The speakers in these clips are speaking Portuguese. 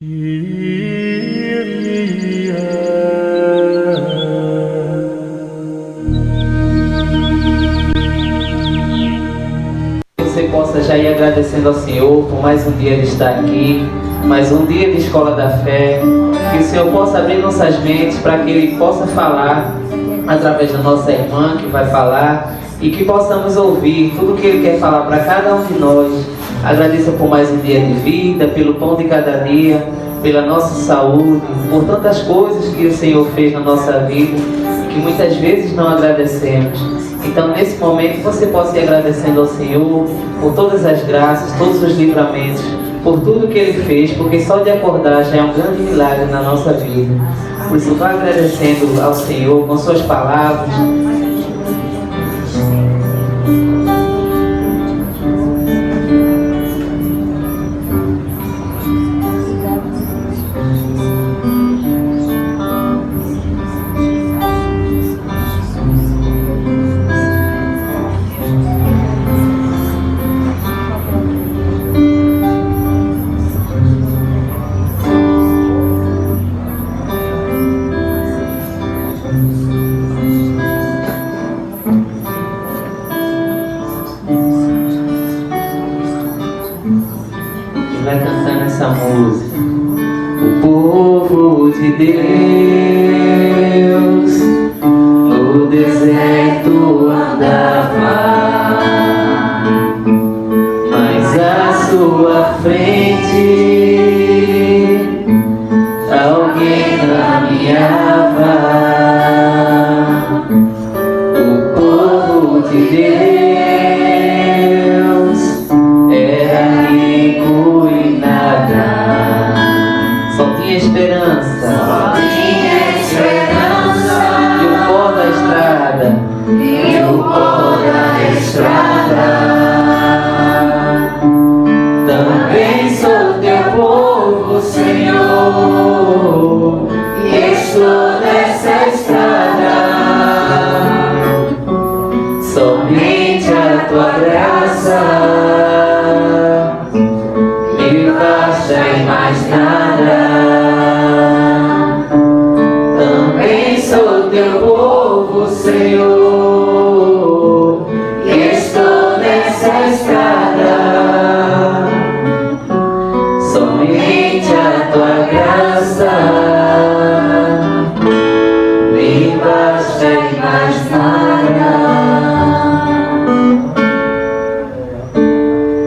Você possa já ir agradecendo ao Senhor por mais um dia de estar aqui, mais um dia de Escola da Fé, que o Senhor possa abrir nossas mentes para que Ele possa falar através da nossa irmã que vai falar e que possamos ouvir tudo o que Ele quer falar para cada um de nós. Agradeça por mais um dia de vida, pelo pão de cada dia, pela nossa saúde, por tantas coisas que o Senhor fez na nossa vida e que muitas vezes não agradecemos. Então, nesse momento, você possa ir agradecendo ao Senhor por todas as graças, todos os livramentos, por tudo que Ele fez, porque só de acordar já é um grande milagre na nossa vida. Por isso, vá agradecendo ao Senhor com suas palavras. Vai cantando essa música. O povo de Deus no deserto andava, mas à sua frente alguém caminhava. O povo de Deus era rico e nada, só tinha esperança, e o pó da estrada, Também sou teu povo, Senhor, e estou nessa estrada. Somente a tua graça me basta e mais nada. Também sou teu povo, Senhor, e estou nessa estrada. Somente a tua graça me basta e mais nada.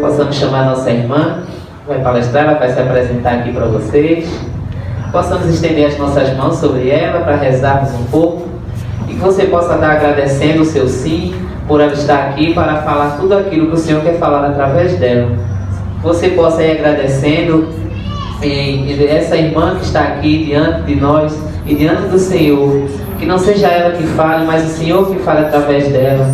Possamos chamar nossa irmã, vai palestrar, ela vai se apresentar aqui para vocês. Possamos estender as nossas mãos sobre ela para rezarmos um pouco e que você possa estar agradecendo o seu sim por ela estar aqui para falar tudo aquilo que o Senhor quer falar através dela. Você possa ir agradecendo essa irmã que está aqui diante de nós e diante do Senhor, que não seja ela que fale, mas o Senhor que fale através dela.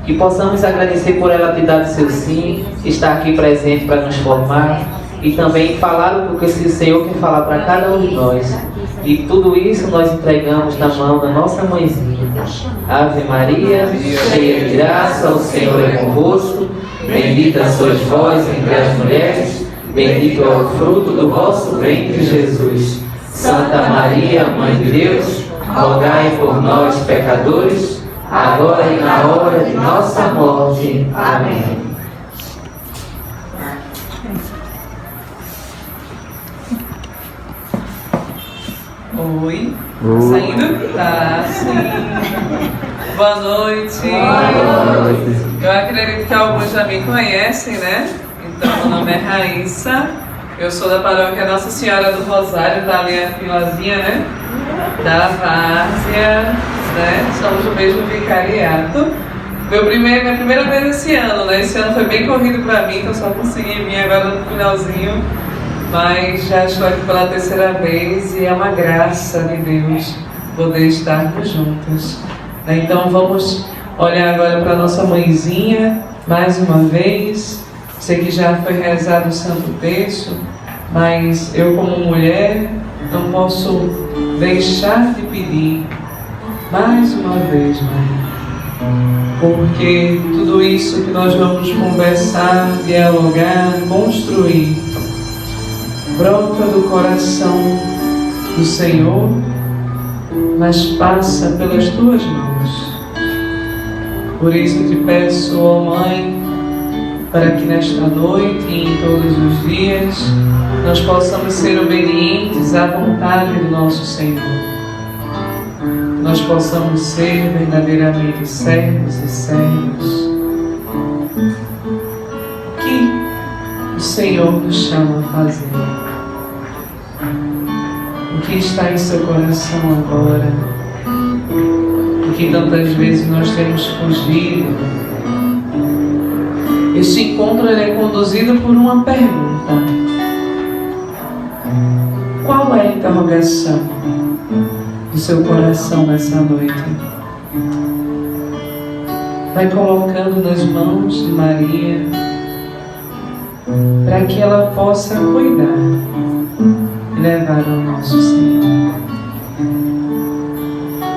Que possamos agradecer por ela ter dado seu sim, estar aqui presente para nos formar e também falar o que o Senhor quer falar para cada um de nós. E tudo isso nós entregamos na mão da nossa mãezinha. Ave Maria, cheia de graça, o Senhor é convosco. Bendita sois vós entre as mulheres, bendito é o fruto do vosso ventre, Jesus. Santa Maria, Mãe de Deus, rogai por nós, pecadores, agora e na hora de nossa morte. Amém. Oi. Saindo? Tá, sim. Boa noite. Boa noite. Eu acredito que alguns já me conhecem, né? Então, meu nome é Raíssa. Eu sou da paróquia Nossa Senhora do Rosário, da linha Filazinha, né? Da Várzea, né? Somos do mesmo vicariato. Minha primeira vez esse ano, né? Esse ano foi bem corrido pra mim, então só consegui vir agora no finalzinho. Mas já estou aqui pela terceira vez e é uma graça de Deus poder estarmos juntos. Então vamos olhar agora para a nossa mãezinha, mais uma vez. Sei que já foi rezado o Santo Terço, mas eu como mulher não posso deixar de pedir mais uma vez, mãe. Porque tudo isso que nós vamos conversar, dialogar, construir, brota do coração do Senhor, mas passa pelas tuas mãos. Por isso te peço, ó Mãe, para que nesta noite e em todos os dias nós possamos ser obedientes à vontade do nosso Senhor. Nós possamos ser verdadeiramente servos e servas. O que o Senhor nos chama a fazer? O que está em seu coração agora? O que tantas vezes nós temos fugido? Este encontro é conduzido por uma pergunta. Qual é a interrogação do seu coração nessa noite? Vai colocando nas mãos de Maria para que ela possa cuidar e levar ao nosso Senhor.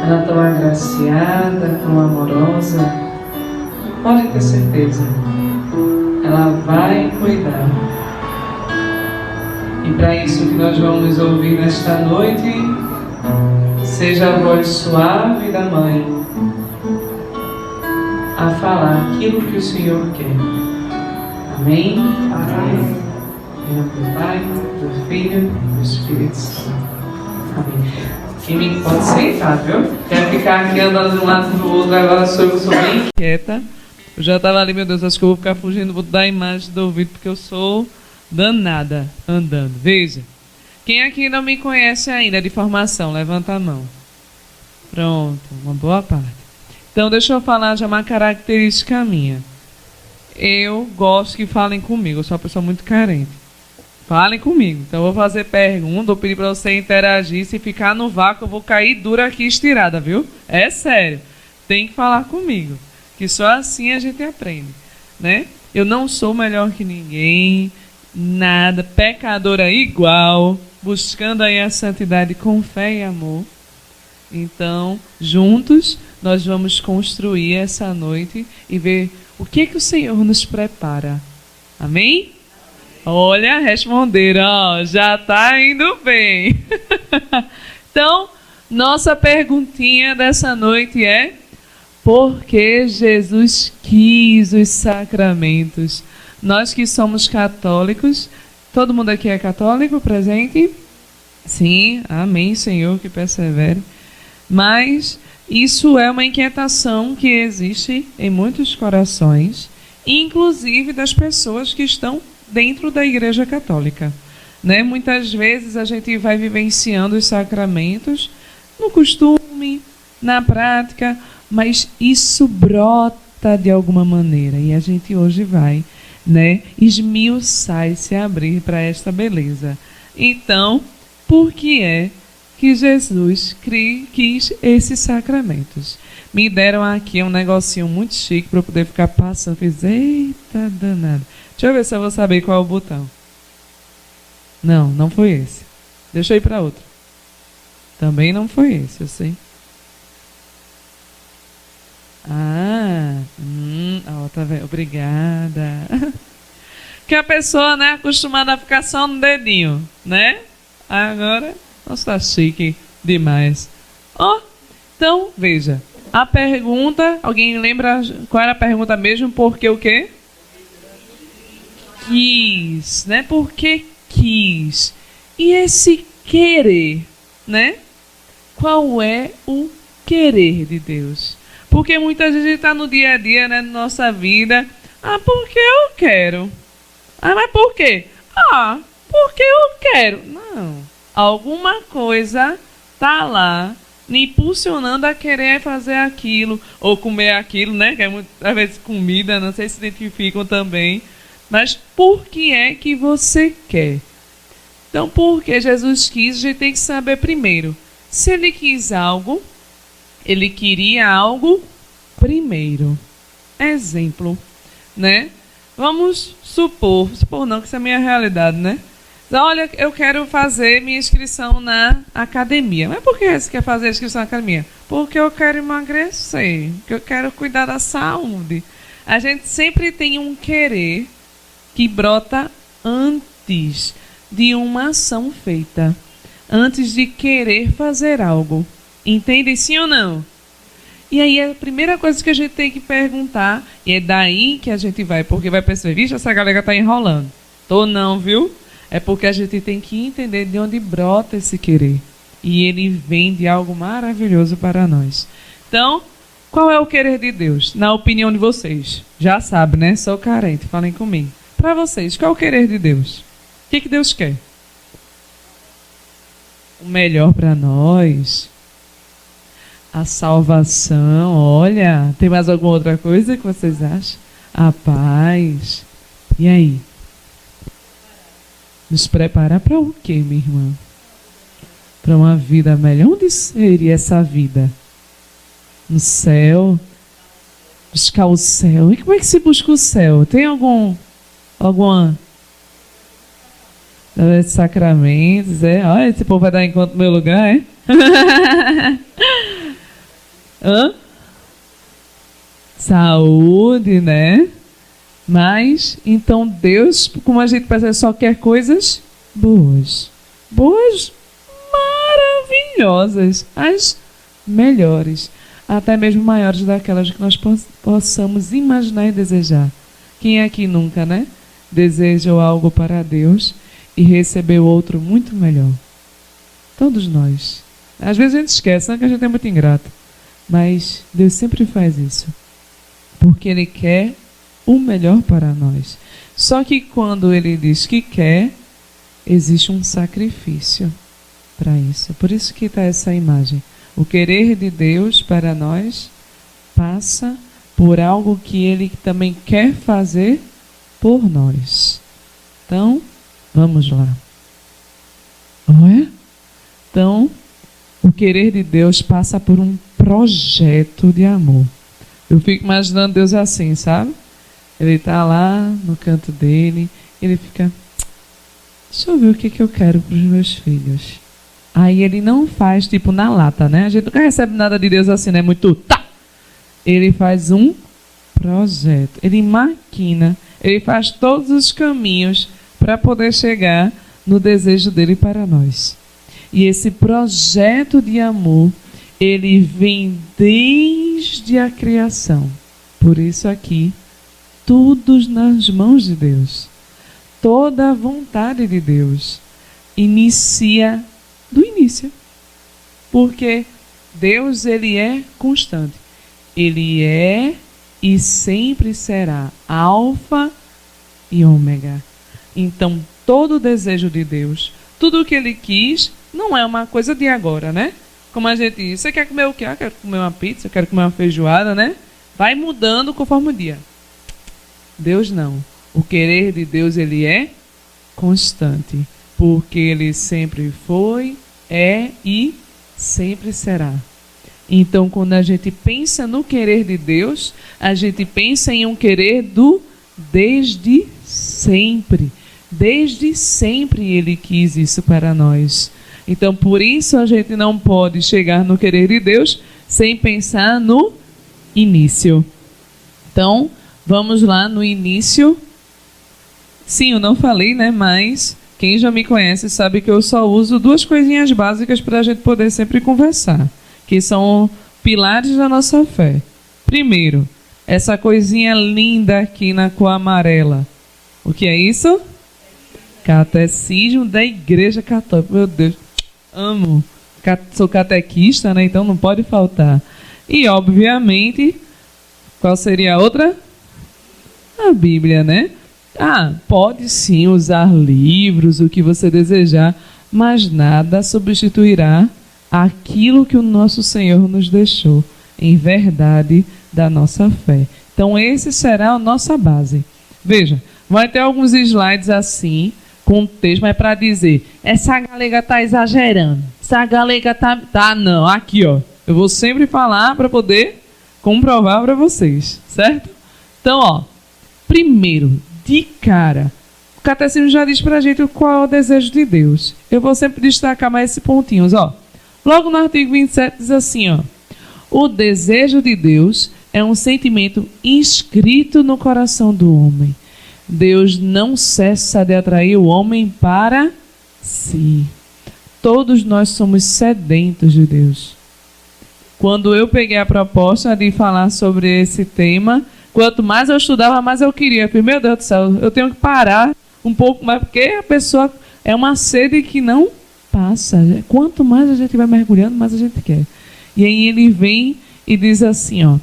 Ela tão agraciada, tão amorosa, pode ter certeza, ela vai cuidar. E para isso que nós vamos ouvir nesta noite, seja a voz suave da Mãe a falar aquilo que o Senhor quer. Amém? Amém. Em nome do Pai, do Filho e do Espírito Santo. Amém. Quem me pode sentar, viu? Quer ficar aqui andando de um lado para o outro, agora sou bem quieta. Eu já estava ali, meu Deus, acho que eu vou ficar fugindo, vou dar a imagem do ouvido, porque eu sou danada andando. Veja, quem aqui não me conhece ainda de formação, levanta a mão. Pronto, uma boa parte. Então, deixa eu falar de uma característica minha. Eu gosto que falem comigo, eu sou uma pessoa muito carente. Falem comigo. Então, eu vou fazer pergunta, vou pedir para você interagir. Se ficar no vácuo, eu vou cair dura aqui estirada, viu? É sério. Tem que falar comigo, que só assim a gente aprende, né? Eu não sou melhor que ninguém, nada, pecadora igual, buscando aí a santidade com fé e amor. Então, juntos, nós vamos construir essa noite e ver o que o Senhor nos prepara. Amém? Olha, responderam, ó, já está indo bem. Então, nossa perguntinha dessa noite é: por que Jesus quis os sacramentos? Nós que somos católicos, todo mundo aqui é católico presente? Sim, amém, Senhor, que persevere. Mas isso é uma inquietação que existe em muitos corações, inclusive das pessoas que estão dentro da Igreja Católica, né? Muitas vezes a gente vai vivenciando os sacramentos no costume, na prática, mas isso brota de alguma maneira e a gente hoje vai, né, esmiuçar e se abrir para esta beleza. Então, por que é que Jesus quis esses sacramentos? Me deram aqui um negocinho muito chique para eu poder ficar passando. Fiz, eita danado. Deixa eu ver se eu vou saber qual é o botão. Não, não foi esse. Deixa eu ir para outro. Também não foi esse, eu sei. Ó, tá vendo? Obrigada. Que a pessoa, né, acostumada a ficar só no dedinho, né? Agora, nossa, tá chique demais. Ó, então, veja. A pergunta, alguém lembra qual era a pergunta mesmo? Por que o quê? Quis, né? Por que quis? E esse querer, né? Qual é o querer de Deus? Porque muitas vezes a gente está no dia a dia, né, na nossa vida. Porque eu quero. Mas por quê? Porque eu quero. Não. Alguma coisa tá lá me impulsionando a querer fazer aquilo ou comer aquilo, né? Que é muitas vezes comida, não sei se identificam também. Mas por que é que você quer? Então, porque Jesus quis, a gente tem que saber primeiro. Se ele quis algo, ele queria algo primeiro. Exemplo, né? Vamos supor não, que isso é a minha realidade, né? Olha, eu quero fazer minha inscrição na academia. Mas por que você quer fazer a inscrição na academia? Porque eu quero emagrecer, porque eu quero cuidar da saúde. A gente sempre tem um querer que brota antes de uma ação feita, antes de querer fazer algo. Entende sim ou não? E aí a primeira coisa que a gente tem que perguntar, e é daí que a gente vai, porque vai perceber, vixe, essa galera tá enrolando. Tô não, viu? É porque a gente tem que entender de onde brota esse querer. E ele vem de algo maravilhoso para nós. Então, qual é o querer de Deus? Na opinião de vocês. Já sabe, né? Sou carente, falem comigo. Para vocês, qual é o querer de Deus? O que Deus quer? O melhor para nós. A salvação, olha. Tem mais alguma outra coisa que vocês acham? A paz. E aí? Nos preparar para o quê, minha irmã? Para uma vida melhor. Onde seria essa vida? No céu? Buscar o céu. E como é que se busca o céu? Tem alguma sacramentos, é? Olha, esse povo vai dar encontro no meu lugar, é? Hã? Saúde, né? Mas, então Deus, como a gente percebe, só quer coisas boas. Boas, maravilhosas. As melhores. Até mesmo maiores daquelas que nós possamos imaginar e desejar. Quem aqui nunca, né? Deseja algo para Deus e recebeu outro muito melhor. Todos nós. Às vezes a gente esquece, né, que a gente é muito ingrato. Mas Deus sempre faz isso. Porque Ele quer o melhor para nós. Só que quando Ele diz que quer, existe um sacrifício para isso. Por isso que está essa imagem. O querer de Deus para nós passa por algo que Ele também quer fazer por nós. Então, vamos lá. Olha? Então, o querer de Deus passa por um projeto de amor. Eu fico imaginando Deus assim, sabe? Ele está lá no canto dele, ele fica, deixa eu ver o que eu quero para os meus filhos. Aí ele não faz tipo na lata, né? A gente nunca recebe nada de Deus assim, né? Muito tá! Ele faz um projeto, ele maquina, ele faz todos os caminhos para poder chegar no desejo dele para nós. E esse projeto de amor, ele vem desde a criação. Por isso aqui, tudo nas mãos de Deus. Toda a vontade de Deus inicia do início. Porque Deus, ele é constante. Ele é e sempre será Alfa e Ômega. Então, todo o desejo de Deus, tudo o que ele quis, não é uma coisa de agora, né? Como a gente diz, você quer comer o quê? Eu quero comer uma pizza, eu quero comer uma feijoada, né? Vai mudando conforme o dia. Deus não. O querer de Deus, ele é constante. Porque ele sempre foi, é e sempre será. Então, quando a gente pensa no querer de Deus, a gente pensa em um querer do desde sempre. Desde sempre ele quis isso para nós. Então, por isso a gente não pode chegar no querer de Deus sem pensar no início. Então, vamos lá no início. Sim, eu não falei, né? Mas quem já me conhece sabe que eu só uso duas coisinhas básicas para a gente poder sempre conversar, que são pilares da nossa fé. Primeiro, essa coisinha linda aqui na cor amarela. O que é isso? Catecismo da Igreja Católica. Meu Deus, amo. Sou catequista, né? Então não pode faltar. E, obviamente, qual seria a outra? A Bíblia, né? Ah, pode sim usar livros, o que você desejar, mas nada substituirá aquilo que o nosso Senhor nos deixou em verdade da nossa fé. Então, esse será a nossa base. Veja, vai ter alguns slides assim, com texto, mas para dizer, essa galega está exagerando, essa galega tá não, aqui ó, eu vou sempre falar para poder comprovar para vocês, certo? Então ó, primeiro, de cara, o catecismo já diz para a gente qual é o desejo de Deus. Eu vou sempre destacar mais esses pontinhos, ó. Logo no artigo 27 diz assim, ó, o desejo de Deus é um sentimento inscrito no coração do homem. Deus não cessa de atrair o homem para si. Todos nós somos sedentos de Deus. Quando eu peguei a proposta de falar sobre esse tema, quanto mais eu estudava, mais eu queria. Meu Deus do céu, eu tenho que parar um pouco mais, porque a pessoa é uma sede que não passa. Quanto mais a gente vai mergulhando, mais a gente quer. E aí ele vem e diz assim, ó,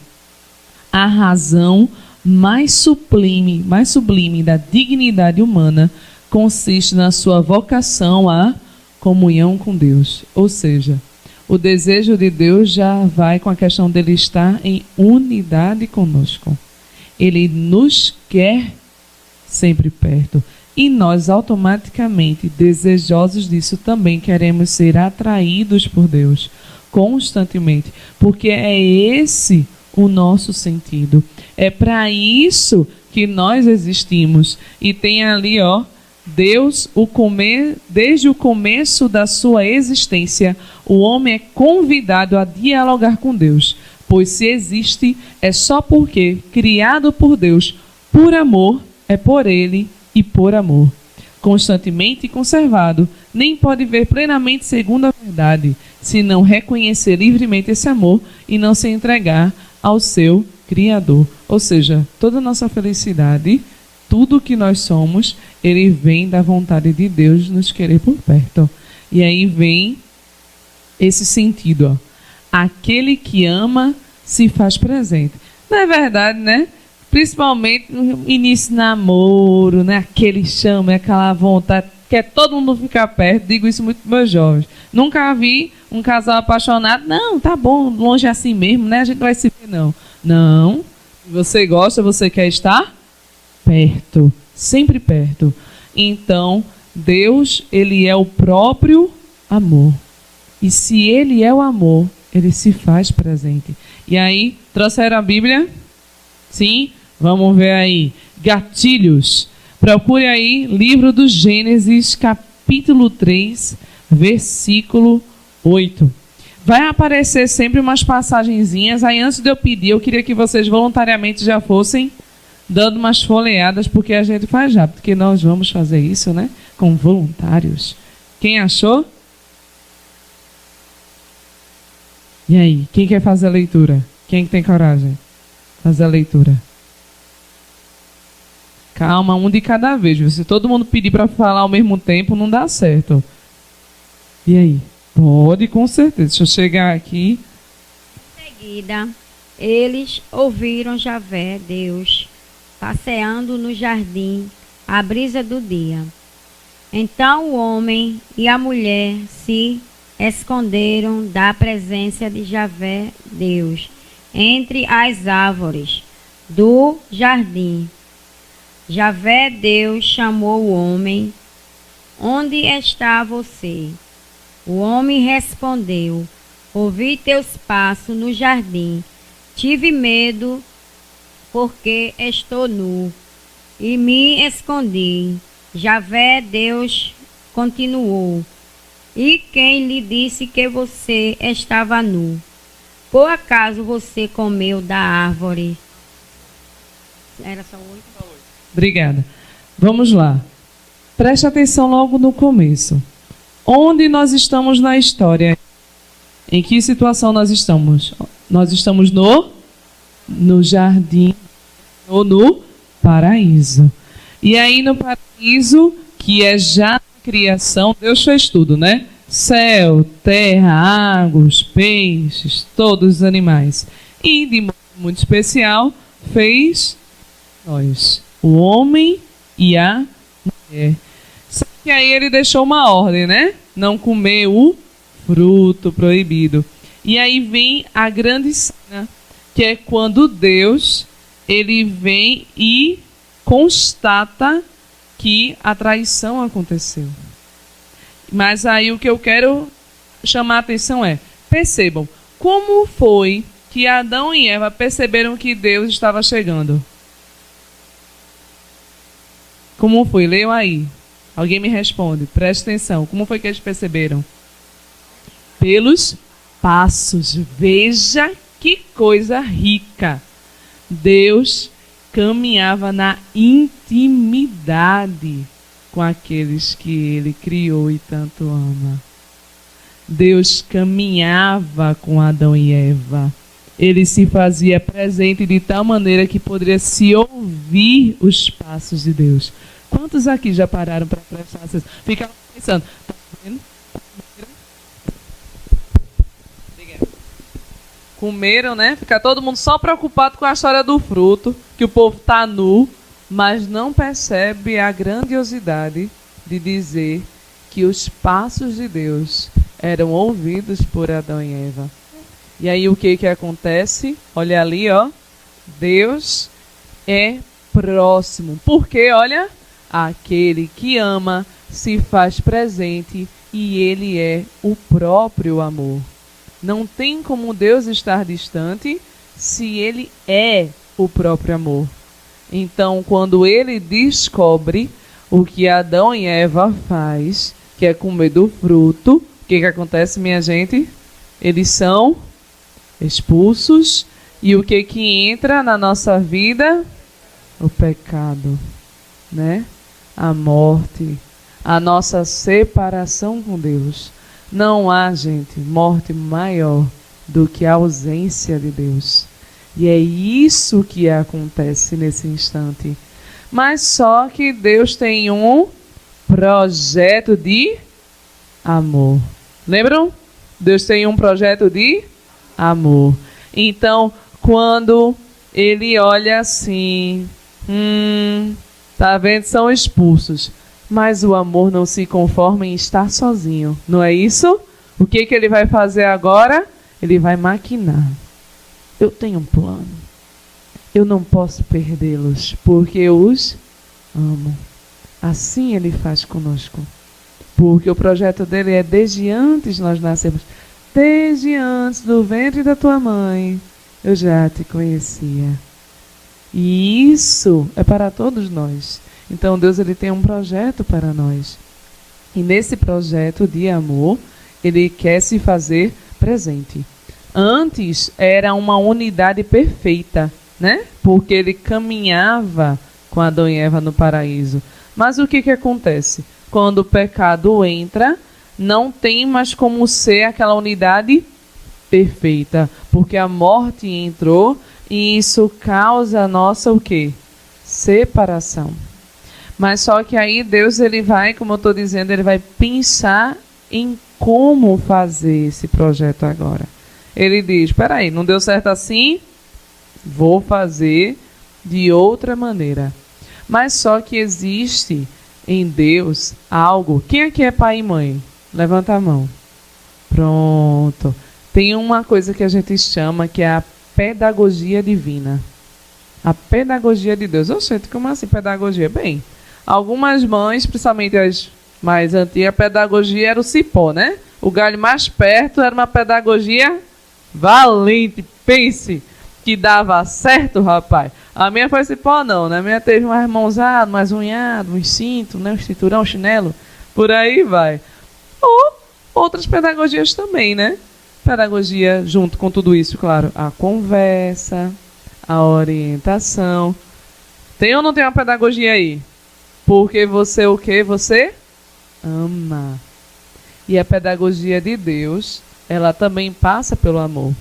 a razão mais sublime da dignidade humana consiste na sua vocação à comunhão com Deus. Ou seja, o desejo de Deus já vai com a questão dele estar em unidade conosco. Ele nos quer sempre perto. E nós, automaticamente, desejosos disso, também queremos ser atraídos por Deus constantemente. Porque é esse o nosso sentido. É para isso que nós existimos. E tem ali, ó, Deus, desde o começo da sua existência, o homem é convidado a dialogar com Deus. Pois se existe, é só porque, criado por Deus, por amor, é por Ele e por amor. Constantemente conservado, nem pode ver plenamente segundo a verdade, se não reconhecer livremente esse amor e não se entregar ao seu Criador. Ou seja, toda a nossa felicidade, tudo que nós somos, ele vem da vontade de Deus nos querer por perto. E aí vem esse sentido, ó. Aquele que ama se faz presente. Não é verdade, né? Principalmente no início de namoro, né? Aquele chama, aquela vontade, quer todo mundo ficar perto. Digo isso muito para meus jovens. Nunca vi um casal apaixonado. Não, tá bom, longe assim mesmo, né? A gente vai se ver, não. Não. Você gosta, você quer estar perto, sempre perto. Então, Deus, ele é o próprio amor. E se ele é o amor, ele se faz presente. E aí, trouxeram a Bíblia? Sim? Vamos ver aí. Gatilhos. Procure aí, livro do Gênesis, capítulo 3, versículo 8. Vai aparecer sempre umas passagenzinhas. Aí, antes de eu pedir, eu queria que vocês voluntariamente já fossem dando umas folheadas, porque a gente faz já. Porque nós vamos fazer isso, né? Com voluntários. Quem achou? E aí, quem quer fazer a leitura? Quem tem coragem? Fazer a leitura. Calma, um de cada vez. Se todo mundo pedir para falar ao mesmo tempo, não dá certo. E aí? Pode, com certeza. Deixa eu chegar aqui. Em seguida, eles ouviram Javé, Deus, passeando no jardim, à brisa do dia. Então o homem e a mulher se esconderam da presença de Javé, Deus, entre as árvores do jardim. Javé, Deus, chamou o homem: onde está você? O homem respondeu: ouvi teus passos no jardim. Tive medo, porque estou nu, e me escondi. Javé, Deus, continuou: e quem lhe disse que você estava nu? Por acaso você comeu da árvore? Era só 8? Obrigada. Vamos lá. Preste atenção logo no começo. Onde nós estamos na história? Em que situação nós estamos? Nós estamos no jardim, ou no paraíso. E aí no paraíso, que é já a criação, Deus fez tudo, né? Céu, terra, águas, peixes, todos os animais. E de modo muito especial, fez nós, o homem e a mulher. Só que aí ele deixou uma ordem, né? Não comer o fruto proibido. E aí vem a grande cena, que é quando Deus, ele vem e constata que a traição aconteceu. Mas aí o que eu quero chamar a atenção é, percebam, como foi que Adão e Eva perceberam que Deus estava chegando? Como foi? Leiam aí. Alguém me responde. Preste atenção. Como foi que eles perceberam? Pelos passos. Veja que coisa rica. Deus caminhava na intimidade com aqueles que ele criou e tanto ama. Deus caminhava com Adão e Eva. Ele se fazia presente de tal maneira que poderia se ouvir os passos de Deus. Quantos aqui já pararam para prestar atenção? Ficavam pensando, tá vendo? Comeram, né? Fica todo mundo só preocupado com a história do fruto, que o povo está nu, mas não percebe a grandiosidade de dizer que os passos de Deus eram ouvidos por Adão e Eva. E aí o que acontece? Olha ali, ó. Deus é próximo. Porque, olha, aquele que ama se faz presente e ele é o próprio amor. Não tem como Deus estar distante se ele é o próprio amor. Então, quando ele descobre o que Adão e Eva faz, que é comer do fruto, o que acontece, minha gente? Eles são expulsos. E o que entra na nossa vida? O pecado, né? A morte, a nossa separação com Deus. Não há, gente, morte maior do que a ausência de Deus. E é isso que acontece nesse instante. Mas só que Deus tem um projeto de amor. Lembram? Deus tem um projeto de amor. Então, quando ele olha assim, tá vendo? São expulsos. Mas o amor não se conforma em estar sozinho. Não é isso? O que ele vai fazer agora? Ele vai maquinar. Eu tenho um plano. Eu não posso perdê-los, porque eu os amo. Assim ele faz conosco. Porque o projeto dele é desde antes nós nascemos. Desde antes do ventre da tua mãe, eu já te conhecia. E isso é para todos nós. Então Deus ele tem um projeto para nós. E nesse projeto de amor, ele quer se fazer presente. Antes era uma unidade perfeita, né? Porque ele caminhava com Adão e Eva no paraíso. Mas o que acontece? Quando o pecado entra, não tem mais como ser aquela unidade perfeita. Porque a morte entrou e isso causa a nossa o quê? Separação. Mas só que aí Deus ele vai, como eu estou dizendo, ele vai pensar em como fazer esse projeto agora. Ele diz, espera aí, não deu certo assim? Vou fazer de outra maneira. Mas só que existe em Deus algo. Quem aqui é pai e mãe? Levanta a mão. Pronto. Tem uma coisa que a gente chama que é a pedagogia divina. A pedagogia de Deus. Oxente, como assim pedagogia? Bem, algumas mães, principalmente as mais antigas, a pedagogia era o cipó, né? O galho mais perto era uma pedagogia valente. Pense que dava certo, rapaz. A minha foi cipó não, né? A minha teve mais mãozado, mais unhado, um cinto, né? Um cinturão, um chinelo. Por aí vai. Ou outras pedagogias também, né? Pedagogia junto com tudo isso, claro. A conversa, a orientação. Tem ou não tem uma pedagogia aí? Porque você o quê? Você ama. E a pedagogia de Deus, ela também passa pelo amor.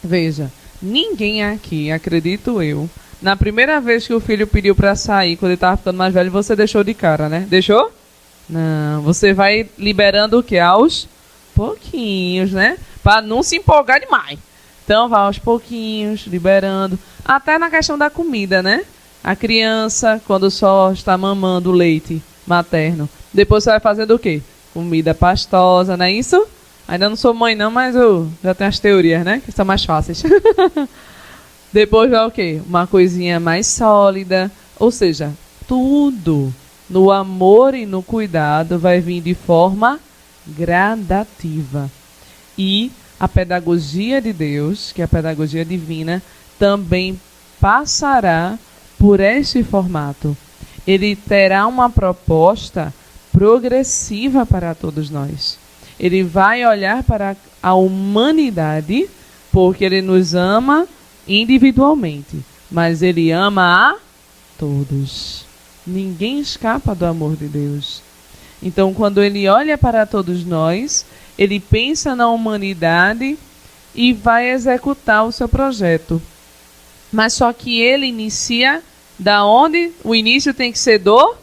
Veja, ninguém aqui, acredito eu, na primeira vez que o filho pediu para sair, quando ele estava ficando mais velho, você deixou de cara, né? Deixou? Não, você vai liberando o quê? Aos pouquinhos, né? Para não se empolgar demais. Então, vai aos pouquinhos, liberando. Até na questão da comida, né? A criança, quando só está mamando leite materno, depois você vai fazendo o quê? Comida pastosa, não é isso? Ainda não sou mãe não, mas eu já tenho as teorias, né? Que são mais fáceis. Depois vai o quê? Uma coisinha mais sólida. Ou seja, tudo no amor e no cuidado vai vir de forma gradativa. E a pedagogia de Deus, que é a pedagogia divina, também passará por este formato. Ele terá uma proposta progressiva para todos nós. Ele vai olhar para a humanidade, porque ele nos ama individualmente, mas ele ama a todos. Ninguém escapa do amor de Deus. Então, quando ele olha para todos nós, ele pensa na humanidade e vai executar o seu projeto. Mas só que ele inicia da onde? O início tem que ser do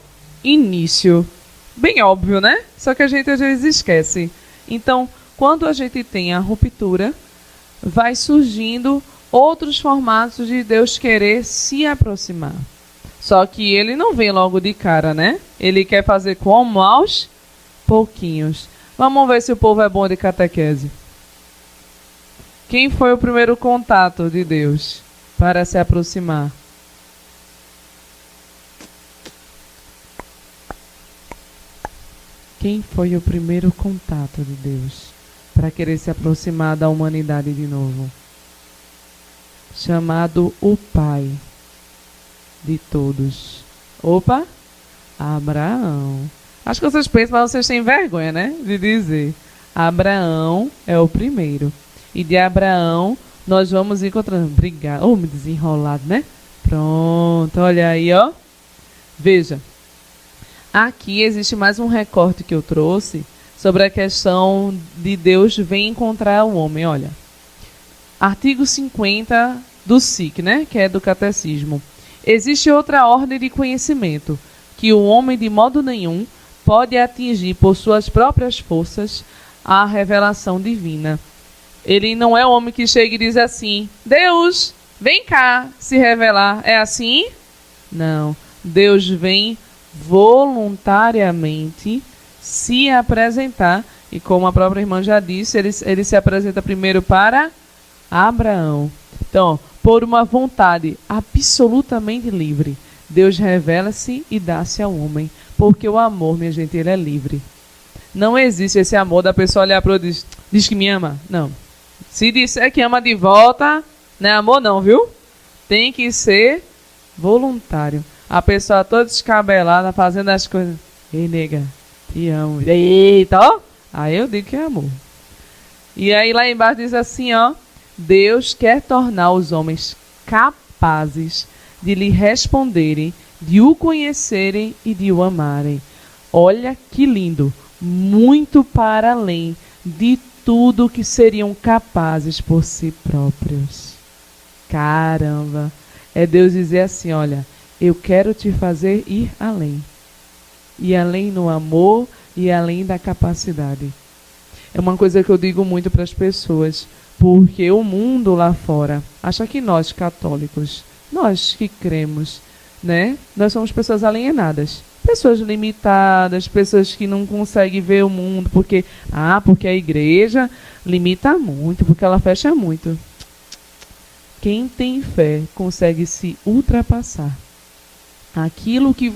início. Bem óbvio, né? Só que a gente às vezes esquece. Então, quando a gente tem a ruptura, vai surgindo outros formatos de Deus querer se aproximar. Só que ele não vem logo de cara, né? Ele quer fazer como aos pouquinhos. Vamos ver se o povo é bom de catequese. Quem foi o primeiro contato de Deus para se aproximar? Quem foi o primeiro contato de Deus para querer se aproximar da humanidade de novo? Chamado o Pai de todos. Opa! Abraão. Acho que vocês pensam, mas vocês têm vergonha, né? De dizer. Abraão é o primeiro. E de Abraão nós vamos encontrando. Obrigado. Oh, me desenrolado, né? Pronto, olha aí, ó. Veja. Aqui existe mais um recorte que eu trouxe sobre a questão de Deus vem encontrar o homem. Olha. Artigo 50 do SIC, né? Que é do Catecismo. Existe outra ordem de conhecimento, que o homem de modo nenhum pode atingir por suas próprias forças a revelação divina. Ele não é o homem que chega e diz assim, Deus, vem cá se revelar. É assim? Não. Deus vem voluntariamente se apresentar. E como a própria irmã já disse, ele se apresenta primeiro para Abraão. Então, por uma vontade absolutamente livre, Deus revela-se e dá-se ao homem. Porque o amor, minha gente, ele é livre. Não existe esse amor da pessoa olhar para o outro e diz que me ama. Não. Se disser que ama de volta, não é amor não, viu? Tem que ser voluntário. A pessoa toda descabelada, fazendo as coisas. Ei, nega, te amo. Eita, ó. Aí eu digo que é amor. E aí lá embaixo diz assim, ó. Deus quer tornar os homens capazes de lhe responderem, de o conhecerem e de o amarem. Olha que lindo, muito para além de tudo que seriam capazes por si próprios. Caramba, é Deus dizer assim, olha, eu quero te fazer ir além. E além no amor e além da capacidade. É uma coisa que eu digo muito para as pessoas, porque o mundo lá fora acha que nós católicos, nós que cremos, né? Nós somos pessoas alienadas, pessoas limitadas, pessoas que não conseguem ver o mundo, porque a igreja limita muito, porque ela fecha muito. Quem tem fé consegue se ultrapassar. Aquilo que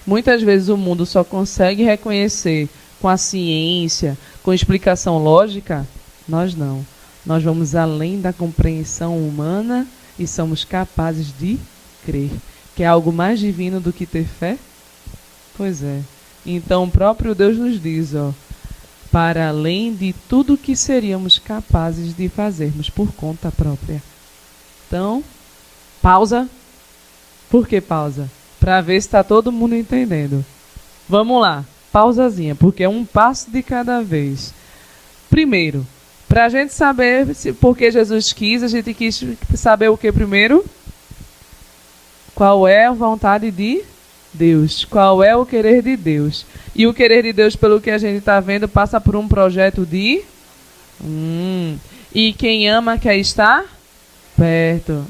muitas vezes o mundo só consegue reconhecer com a ciência, com explicação lógica, nós não. Nós vamos além da compreensão humana e somos capazes de crer. Que é algo mais divino do que ter fé? Pois é. Então o próprio Deus nos diz, ó, para além de tudo que seríamos capazes de fazermos por conta própria. Então, pausa. Por que pausa? Para ver se está todo mundo entendendo. Vamos lá, pausazinha, porque é um passo de cada vez. Primeiro, para a gente saber por que Jesus quis, a gente quis saber o que primeiro? Qual é a vontade de Deus? Qual é o querer de Deus? E o querer de Deus, pelo que a gente está vendo, passa por um projeto de... E quem ama quer estar perto.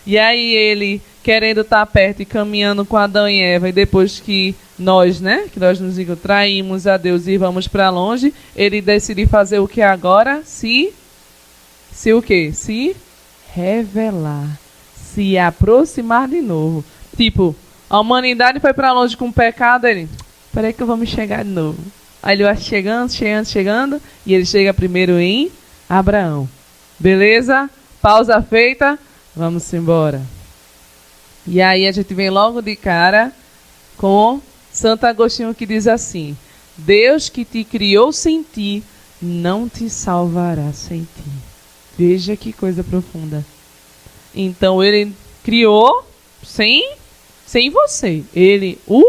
E aí ele querendo estar perto e caminhando com Adão e Eva, e depois que nós nos traímos a Deus e vamos para longe, ele decide fazer o que agora? Se o quê? Se revelar, se aproximar de novo. Tipo, a humanidade foi para longe com o pecado, ele, peraí que eu vou me chegar de novo. Aí ele vai chegando, e ele chega primeiro em Abraão. Beleza? Pausa feita, vamos embora. E aí a gente vem logo de cara com Santo Agostinho, que diz assim: Deus que te criou sem ti, não te salvará sem ti. Veja que coisa profunda. Então ele criou sem sem você. Ele o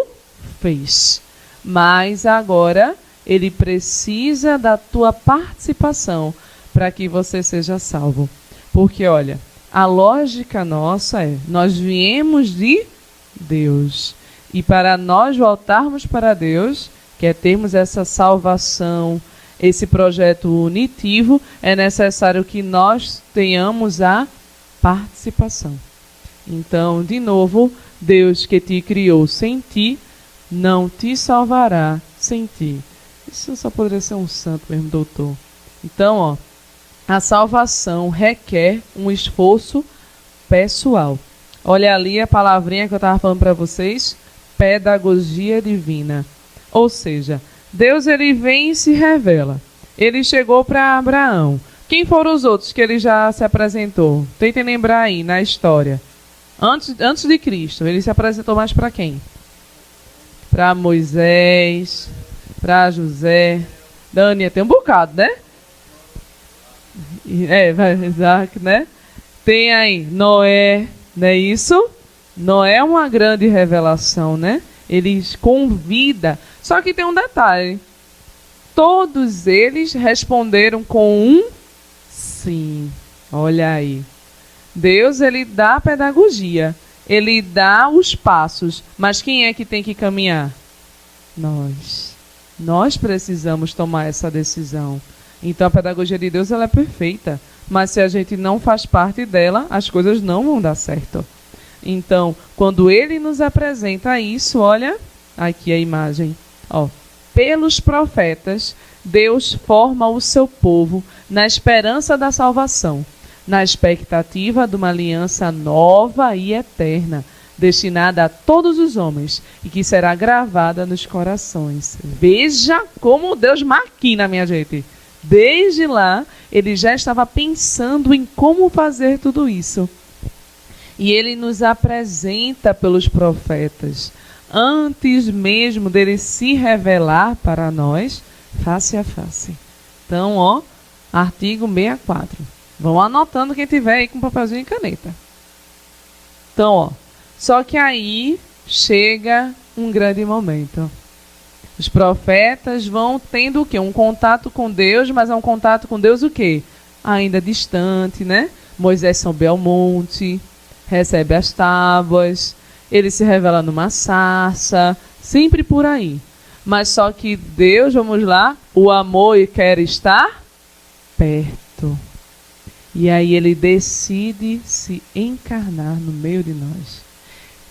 fez. Mas agora ele precisa da tua participação para que você seja salvo. Porque, olha, a lógica nossa é, nós viemos de Deus. E para nós voltarmos para Deus, que é termos essa salvação, esse projeto unitivo, é necessário que nós tenhamos a participação. Então, de novo, Deus que te criou sem ti, não te salvará sem ti. Isso só poderia ser um santo mesmo, doutor. Então, ó, a salvação requer um esforço pessoal. Olha ali a palavrinha que eu estava falando para vocês, pedagogia divina. Ou seja, Deus ele vem e se revela. Ele chegou para Abraão. Quem foram os outros que ele já se apresentou? Tentem lembrar aí na história. Antes de Cristo, ele se apresentou mais para quem? Para Moisés, para José. Dania, tem um bocado, né? Isaac, né? Tem aí Noé, não é isso? Noé é uma grande revelação, né? Ele convida. Só que tem um detalhe. Todos eles responderam com um sim. Olha aí. Deus, ele dá a pedagogia. Ele dá os passos. Mas quem é que tem que caminhar? Nós. Nós precisamos tomar essa decisão. Então a pedagogia de Deus ela é perfeita. Mas se a gente não faz parte dela, as coisas não vão dar certo. Então, quando ele nos apresenta isso, olha, aqui a imagem, ó. Pelos profetas, Deus forma o seu povo na esperança da salvação, na expectativa de uma aliança nova e eterna, destinada a todos os homens e que será gravada nos corações. Veja como Deus maquina, minha gente. Desde lá, ele já estava pensando em como fazer tudo isso. E ele nos apresenta pelos profetas, antes mesmo dele se revelar para nós, face a face. Então, ó, artigo 64. Vão anotando quem tiver aí com papelzinho e caneta. Então, ó, só que aí chega um grande momento. Os profetas vão tendo o quê? Um contato com Deus, mas é um contato com Deus o quê? Ainda distante, né? Moisés sobe ao monte, recebe as tábuas, ele se revela numa sarça, sempre por aí. Mas só que Deus, vamos lá, o amor quer estar perto. E aí ele decide se encarnar no meio de nós.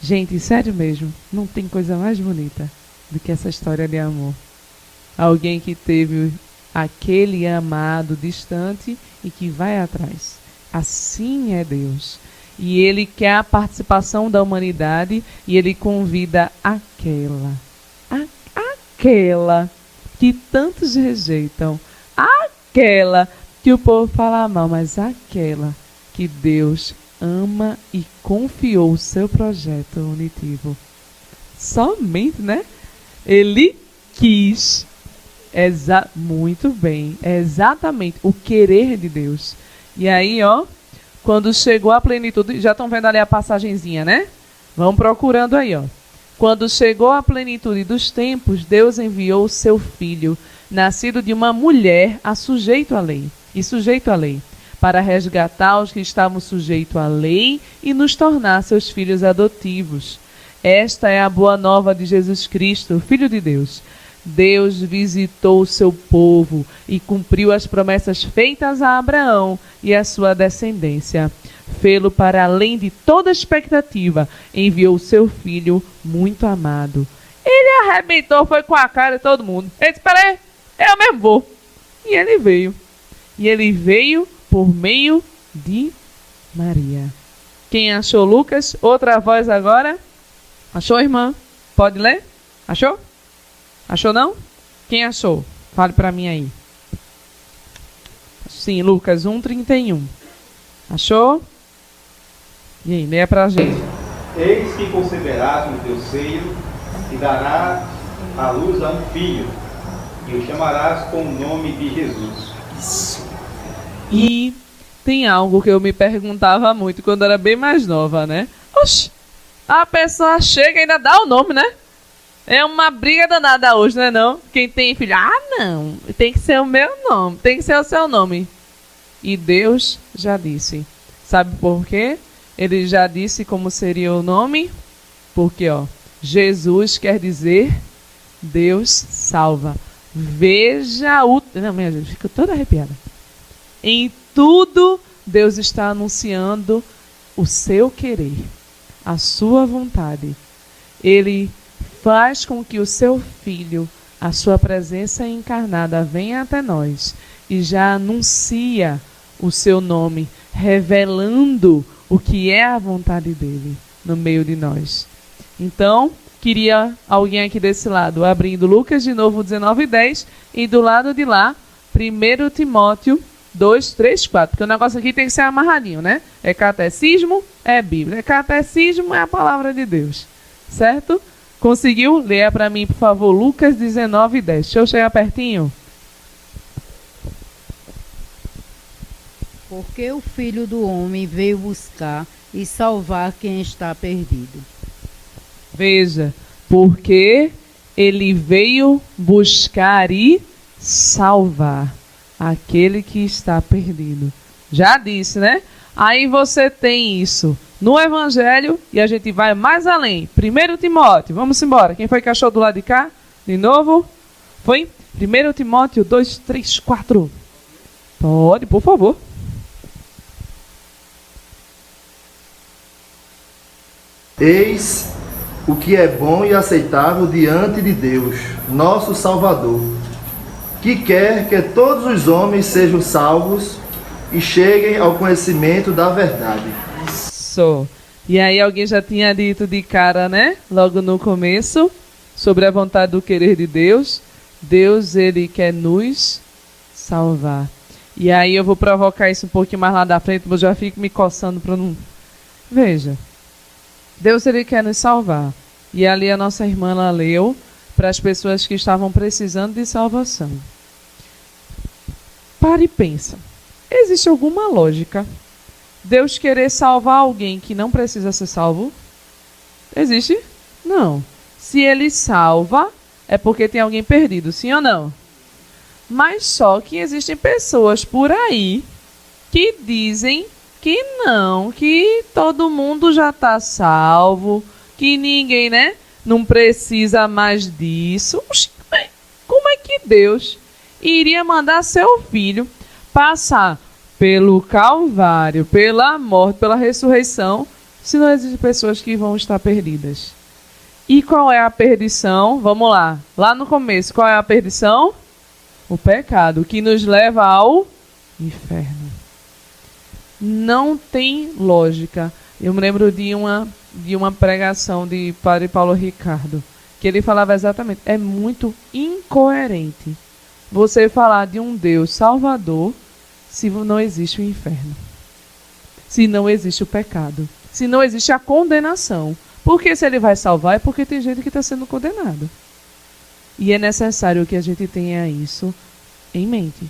Gente, sério mesmo, não tem coisa mais bonita do que essa história de amor. Alguém que teve aquele amado distante e que vai atrás. Assim é Deus. E ele quer a participação da humanidade e ele convida aquela que tantos rejeitam, aquela que o povo fala mal, mas aquela que Deus ama e confiou o seu projeto unitivo. Somente, né? Ele quis. Muito bem. É exatamente o querer de Deus. E aí, ó, quando chegou a plenitude, já estão vendo ali a passagenzinha, né? Vão procurando aí, ó. Quando chegou a plenitude dos tempos, Deus enviou o seu filho, nascido de uma mulher, sujeito à lei, para resgatar os que estavam sujeitos à lei e nos tornar seus filhos adotivos. Esta é a boa nova de Jesus Cristo, Filho de Deus. Deus visitou o seu povo e cumpriu as promessas feitas a Abraão e a sua descendência. Fê-lo para além de toda expectativa, enviou o seu filho muito amado. Ele arrebentou, foi com a cara de todo mundo. Ele disse, peraí, eu mesmo vou. E ele veio. E ele veio por meio de Maria. Quem achou, Lucas? Outra voz agora. Achou, irmã? Pode ler? Achou? Achou não? Quem achou? Fale para mim aí. Sim, Lucas 1:31. Achou? E aí, leia para a gente. Eis que conceberás no teu seio e darás à luz a um filho, e o chamarás com o nome de Jesus. Isso. E tem algo que eu me perguntava muito quando era bem mais nova, né? Oxe, A pessoa chega e ainda dá o nome, né? É uma briga danada hoje, não é não? Quem tem filho, não, tem que ser o meu nome, tem que ser o seu nome. E Deus já disse. Sabe por quê? Ele já disse como seria o nome. Porque, Jesus quer dizer Deus salva. Veja o... Não, minha gente, fico toda arrepiada. Em tudo, Deus está anunciando o seu querer, a sua vontade. Ele faz com que o seu Filho, a sua presença encarnada, venha até nós e já anuncia o seu nome, revelando o que é a vontade dele no meio de nós. Então, queria alguém aqui desse lado, abrindo Lucas de novo, 19:10, e do lado de lá, 1 Timóteo 2, 3, 4. Porque o negócio aqui tem que ser amarradinho, né? É catecismo, é Bíblia. É catecismo, é a palavra de Deus. Certo? Conseguiu? Leia para mim, por favor, Lucas 19:10. Deixa eu chegar pertinho. Porque o Filho do Homem veio buscar e salvar quem está perdido. Veja, porque ele veio buscar e salvar aquele que está perdido. Já disse, né? Aí você tem isso no Evangelho e a gente vai mais além. 1 Timóteo, vamos embora. Quem foi que achou do lado de cá? De novo? Foi? 1 Timóteo 2, 3, 4. Pode, por favor. Eis o que é bom e aceitável diante de Deus, nosso Salvador, que quer que todos os homens sejam salvos e cheguem ao conhecimento da verdade. Isso. E aí alguém já tinha dito de cara, né? Logo no começo, sobre a vontade do querer de Deus. Deus, ele quer nos salvar. E aí eu vou provocar isso um pouquinho mais lá da frente, mas eu já fico me coçando para não... Veja. Deus, ele quer nos salvar. E ali a nossa irmã, ela leu para as pessoas que estavam precisando de salvação. Para e pensa. Existe alguma lógica Deus querer salvar alguém que não precisa ser salvo? Existe? Não. Se ele salva, é porque tem alguém perdido, sim ou não? Mas só que existem pessoas por aí que dizem que não, que todo mundo já está salvo, que ninguém, né, não precisa mais disso. Como é que Deus iria mandar seu filho passar pelo Calvário, pela morte, pela ressurreição, se não existem pessoas que vão estar perdidas? E qual é a perdição? Vamos lá. Lá no começo, qual é a perdição? O pecado, que nos leva ao inferno. Não tem lógica. Eu me lembro de uma pregação de Padre Paulo Ricardo, que ele falava exatamente, é muito incoerente você falar de um Deus salvador se não existe o inferno, se não existe o pecado, se não existe a condenação. Porque se ele vai salvar é porque tem gente que está sendo condenado. E é necessário que a gente tenha isso em mente.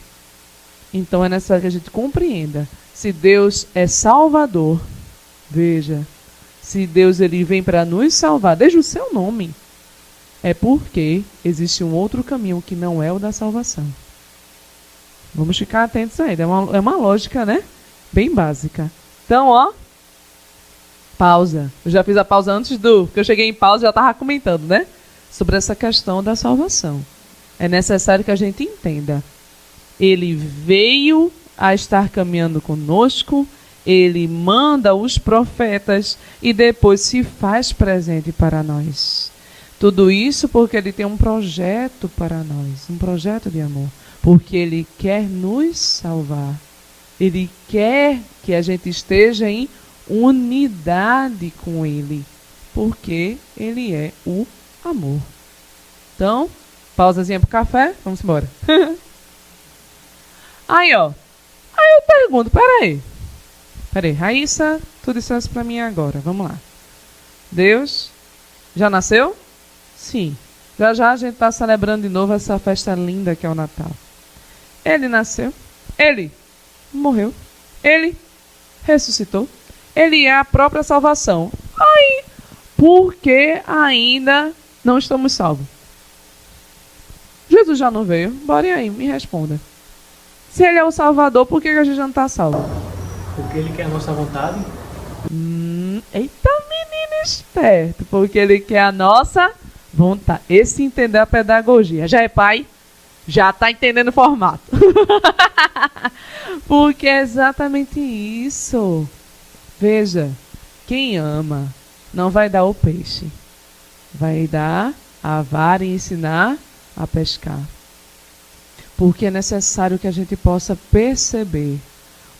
Então é necessário que a gente compreenda. Se Deus é salvador, veja, se Deus ele vem para nos salvar, desde o seu nome, é porque existe um outro caminho que não é o da salvação. Vamos ficar atentos aí. É uma lógica, né? Bem básica. Então, pausa. Eu já fiz a pausa antes porque eu cheguei em pausa e já estava comentando, né? Sobre essa questão da salvação. É necessário que a gente entenda. Ele veio a estar caminhando conosco, ele manda os profetas e depois se faz presente para nós. Tudo isso porque ele tem um projeto para nós, um projeto de amor. Porque ele quer nos salvar. Ele quer que a gente esteja em unidade com ele. Porque ele é o amor. Então, pausazinha pro café, vamos embora. Aí, Aí eu pergunto, peraí, Raíssa, tu disseste para mim agora, vamos lá. Deus já nasceu? Sim. Já a gente está celebrando de novo essa festa linda que é o Natal. Ele nasceu, ele morreu, ele ressuscitou, ele é a própria salvação. Aí, por que ainda não estamos salvos? Jesus já não veio? Bora aí, me responda. Se ele é o Salvador, por que a gente já não está salvo? Porque ele quer a nossa vontade. Eita, menino esperto. Porque ele quer a nossa vontade. Esse entender a pedagogia. Já é pai? Já está entendendo o formato. Porque é exatamente isso. Veja, quem ama não vai dar o peixe. Vai dar a vara e ensinar a pescar. Porque é necessário que a gente possa perceber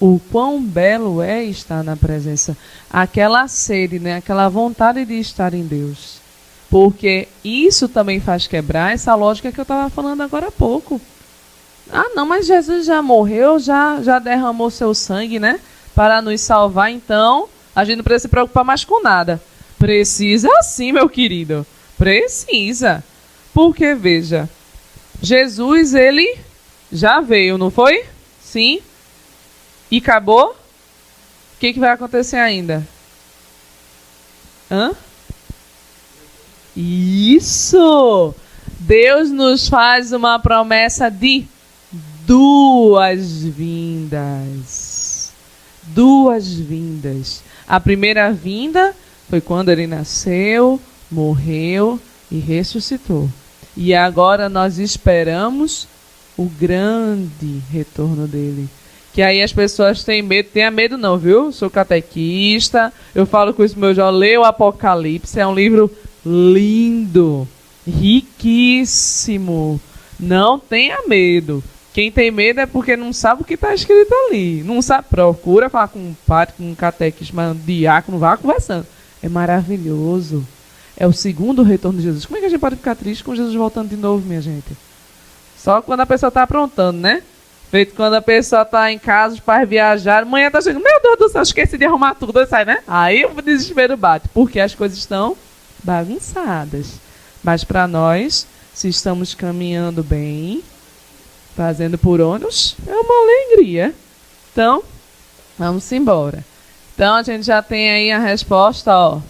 o quão belo é estar na presença. Aquela sede, né? Aquela vontade de estar em Deus. Porque isso também faz quebrar essa lógica que eu estava falando agora há pouco. Ah, não, mas Jesus já morreu, já derramou seu sangue, né? Para nos salvar, então a gente não precisa se preocupar mais com nada. Precisa sim, meu querido. Precisa. Porque, veja, Jesus, ele já veio, não foi? Sim. E acabou? O que vai acontecer ainda? Isso! Deus nos faz uma promessa de 2 vindas. 2 vindas. A primeira vinda foi quando ele nasceu, morreu e ressuscitou. E agora nós esperamos o grande retorno dele. Que aí as pessoas têm medo. Tenha medo não, viu? Sou catequista. Eu falo com isso meu já leu o Apocalipse. É um livro lindo. Riquíssimo. Não tenha medo. Quem tem medo é porque não sabe o que está escrito ali. Não sabe. Procura falar com um padre, com um catequista, um diácono. Vá conversando. É maravilhoso. É o segundo retorno de Jesus. Como é que a gente pode ficar triste com Jesus voltando de novo, minha gente? Só quando a pessoa está aprontando, né? Feito quando a pessoa está em casa, os pais viajaram, amanhã está chegando, meu Deus do céu, esqueci de arrumar tudo, aí sai, né? Aí o desespero bate, porque as coisas estão bagunçadas. Mas para nós, se estamos caminhando bem, fazendo por ônus, é uma alegria. Então, vamos embora. Então, a gente já tem aí a resposta, ó.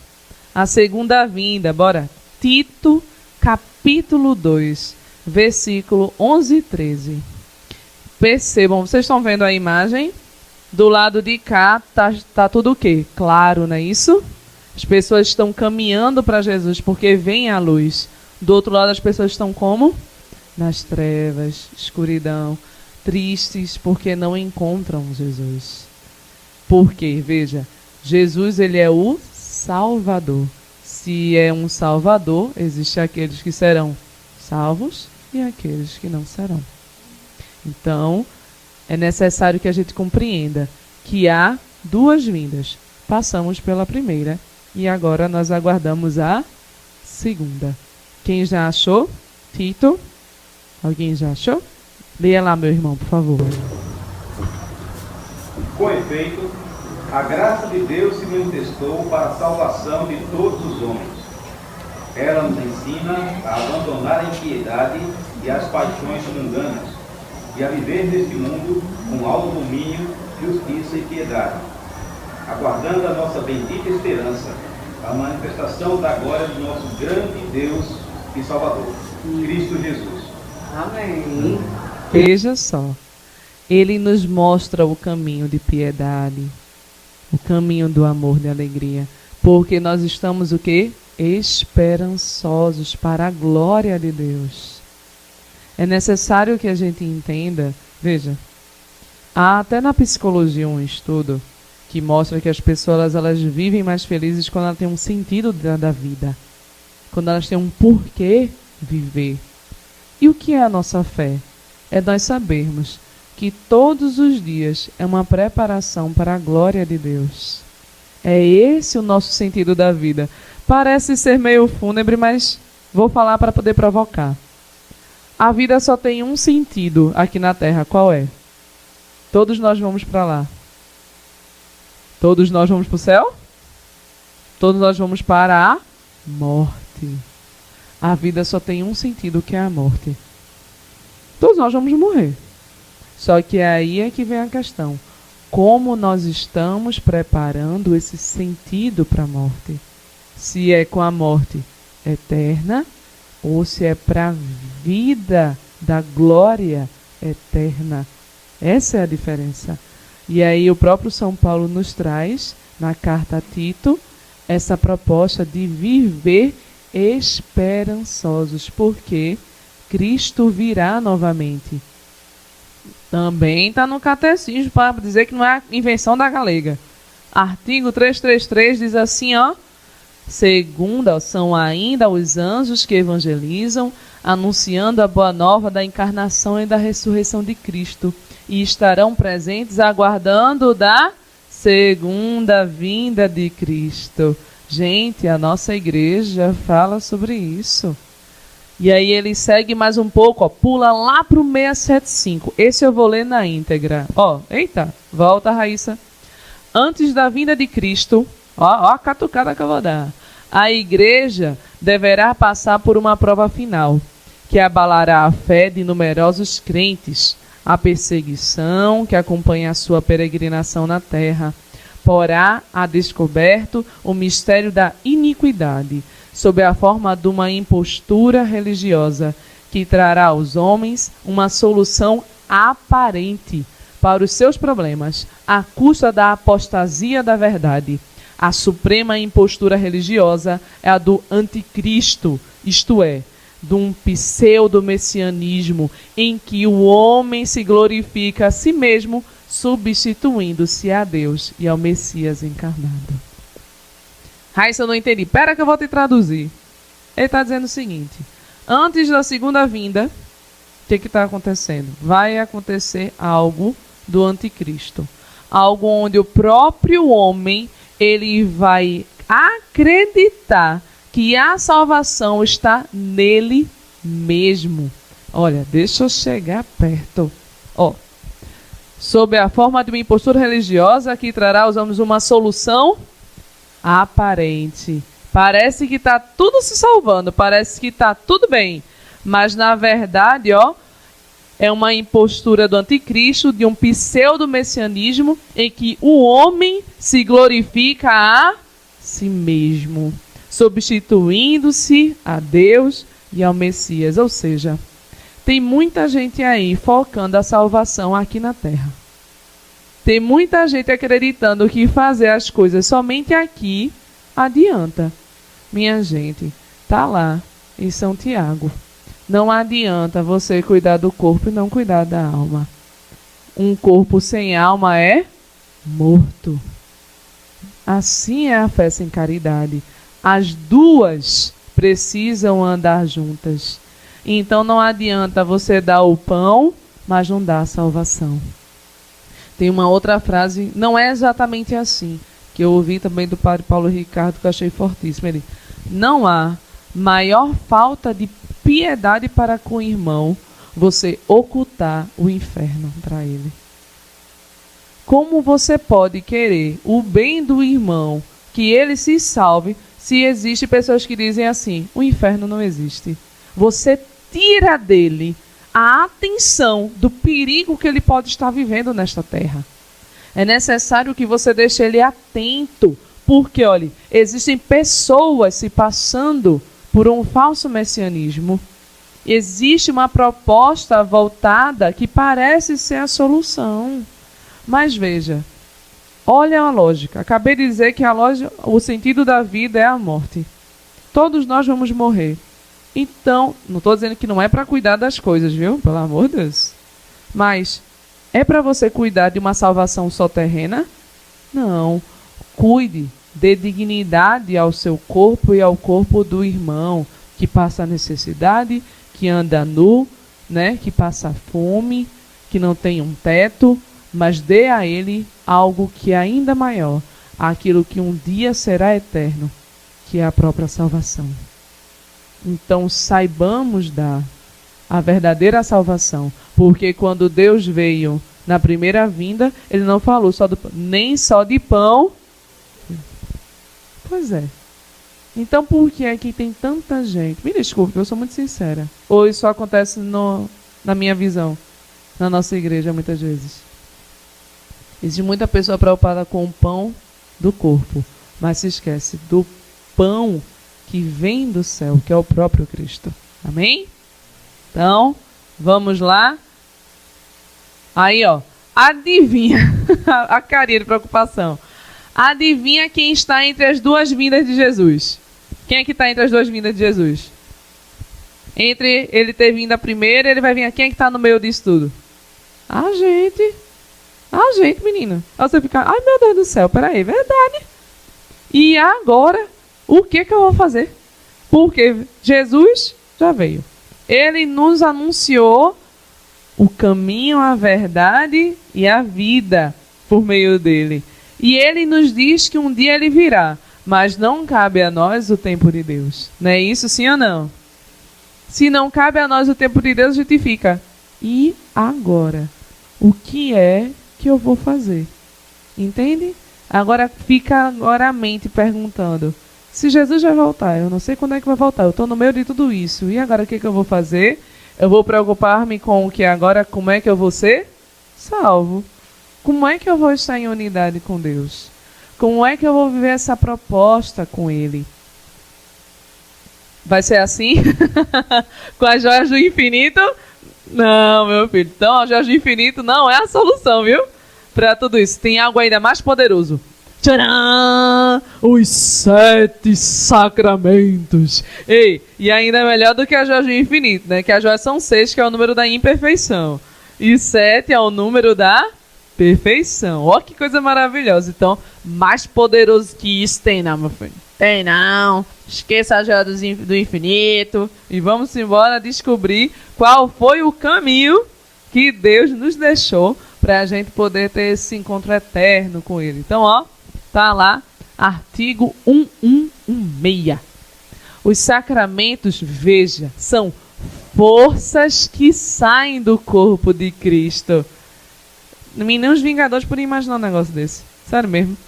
A segunda vinda, bora. Tito, capítulo 2, versículo 11 e 13. Percebam, vocês estão vendo a imagem? Do lado de cá tá tudo o quê? Claro, não é isso? As pessoas estão caminhando para Jesus porque vem a luz. Do outro lado as pessoas estão como? Nas trevas, escuridão, tristes porque não encontram Jesus. Porque, veja, Jesus ele é o Salvador. Se é um Salvador, existem aqueles que serão salvos e aqueles que não serão. Então, é necessário que a gente compreenda que há 2 vindas. Passamos pela primeira e agora nós aguardamos a segunda. Quem já achou? Tito? Alguém já achou? Leia lá, meu irmão, por favor. Com efeito, a graça de Deus se manifestou para a salvação de todos os homens. Ela nos ensina a abandonar a impiedade e as paixões mundanas e a viver neste mundo com autodomínio, justiça e piedade, aguardando a nossa bendita esperança, a manifestação da glória do nosso grande Deus e Salvador, Cristo Jesus. Amém. Veja só, ele nos mostra o caminho de piedade, o caminho do amor e da alegria, porque nós estamos o quê? Esperançosos para a glória de Deus. É necessário que a gente entenda, veja, há até na psicologia um estudo que mostra que as pessoas elas vivem mais felizes quando elas têm um sentido da vida, quando elas têm um porquê viver. E o que é a nossa fé? É nós sabermos que todos os dias é uma preparação para a glória de Deus. É esse o nosso sentido da vida. Parece ser meio fúnebre, mas vou falar para poder provocar. A vida só tem um sentido aqui na Terra. Qual é? Todos nós vamos para lá. Todos nós vamos para o céu? Todos nós vamos para a morte. A vida só tem um sentido, que é a morte. Todos nós vamos morrer. Só que aí é que vem a questão. Como nós estamos preparando esse sentido para a morte? se é com a morte eterna ou se é para a vida da glória eterna. Essa é a diferença. E aí o próprio São Paulo nos traz, na carta a Tito, essa proposta de viver esperançosos, porque Cristo virá novamente. Também está no catecismo para dizer que não é invenção da galega. Artigo 333 diz assim, ó: segunda são ainda os anjos que evangelizam, anunciando a boa nova da encarnação e da ressurreição de Cristo, e estarão presentes aguardando da segunda vinda de Cristo. Gente, a nossa igreja fala sobre isso. E aí ele segue mais um pouco, ó, pula lá para o 675. Esse eu vou ler na íntegra. Ó, eita, volta, Raíssa. Antes da vinda de Cristo, ó a catucada que eu vou dar, a igreja deverá passar por uma prova final, que abalará a fé de numerosos crentes, a perseguição que acompanha a sua peregrinação na terra, porá a descoberto o mistério da iniquidade, sob a forma de uma impostura religiosa, que trará aos homens uma solução aparente para os seus problemas, à custa da apostasia da verdade. A suprema impostura religiosa é a do anticristo, isto é, de um pseudo-messianismo em que o homem se glorifica a si mesmo, substituindo-se a Deus e ao Messias encarnado. Raíssa, eu não entendi. Pera que eu vou te traduzir. Ele está dizendo o seguinte: antes da segunda vinda, o que está acontecendo? Vai acontecer algo do anticristo. Algo onde o próprio homem ele vai acreditar que a salvação está nele mesmo. Olha, deixa eu chegar perto. Ó, sob a forma de uma impostura religiosa que trará aos homens uma solução aparente. Parece que está tudo se salvando, parece que está tudo bem, mas na verdade, ó, é uma impostura do anticristo, de um pseudo-messianismo em que o homem se glorifica a si mesmo, substituindo-se a Deus e ao Messias. Ou seja, tem muita gente aí focando a salvação aqui na terra. Tem muita gente acreditando que fazer as coisas somente aqui adianta. Minha gente, tá lá em São Tiago. Não adianta você cuidar do corpo e não cuidar da alma. Um corpo sem alma é morto. Assim é a fé sem caridade. As duas precisam andar juntas. Então não adianta você dar o pão, mas não dar a salvação. Tem uma outra frase, não é exatamente assim, que eu ouvi também do padre Paulo Ricardo, que eu achei fortíssimo. Ele: não há maior falta de piedade para com o irmão você ocultar o inferno para ele. Como você pode querer o bem do irmão, que ele se salve, se existem pessoas que dizem assim: o inferno não existe. Você tira dele a atenção do perigo que ele pode estar vivendo nesta terra. É necessário que você deixe ele atento, porque, olha, existem pessoas se passando por um falso messianismo. Existe uma proposta voltada que parece ser a solução. Mas veja, olha a lógica. Acabei de dizer que o sentido da vida é a morte. Todos nós vamos morrer. Então, não estou dizendo que não é para cuidar das coisas, viu? Pelo amor de Deus. Mas é para você cuidar de uma salvação só terrena? Não. Cuide, dê dignidade ao seu corpo e ao corpo do irmão, que passa necessidade, que anda nu, né? Que passa fome, que não tem um teto, mas dê a ele algo que é ainda maior, aquilo que um dia será eterno, que é a própria salvação. Então saibamos dar a verdadeira salvação, porque quando Deus veio na primeira vinda, ele não falou só nem só de pão. Pois é. Então por que aqui tem tanta gente? Me desculpe, eu sou muito sincera. Ou isso acontece na minha visão, na nossa igreja muitas vezes. Existe muita pessoa preocupada com o pão do corpo, mas se esquece do pão que vem do céu, que é o próprio Cristo. Amém? Então, vamos lá. Aí, ó, adivinha, a carinha de preocupação. Adivinha quem está entre as duas vindas de Jesus? Quem é que está entre as duas vindas de Jesus? Entre ele ter vindo a primeira, ele vai vir aqui. Quem é que está no meio disso tudo? A gente, menina. Aí você fica, ai meu Deus do céu, peraí, verdade. E agora, o que eu vou fazer? Porque Jesus já veio. Ele nos anunciou o caminho, a verdade e a vida por meio dele. E ele nos diz que um dia ele virá, mas não cabe a nós o tempo de Deus. Não é isso, sim ou não? Se não cabe a nós o tempo de Deus, a gente fica, e agora? O que é que eu vou fazer? Entende? Agora fica a mente perguntando, se Jesus vai voltar, eu não sei quando é que vai voltar, eu estou no meio de tudo isso, e agora o que eu vou fazer? Eu vou preocupar-me com o que agora, como é que eu vou ser salvo? Como é que eu vou estar em unidade com Deus? Como é que eu vou viver essa proposta com Ele? Vai ser assim? Com as joias do infinito? Não, meu filho. Então, as joias do infinito não é a solução, viu? Para tudo isso. Tem algo ainda mais poderoso. Tcharam! Os 7 sacramentos. Ei, e ainda é melhor do que a joia do infinito, né? Que as joias são 6, que é o número da imperfeição. E 7 é o número da perfeição. Ó, que coisa maravilhosa. Então, mais poderoso que isso tem não, meu filho. Tem não. Esqueça a joia do infinito. E vamos embora descobrir qual foi o caminho que Deus nos deixou para a gente poder ter esse encontro eterno com Ele. Então, ó, tá lá, artigo 1116. Os sacramentos, veja, são forças que saem do corpo de Cristo. Nem os Vingadores poderiam imaginar um negócio desse. Sério mesmo.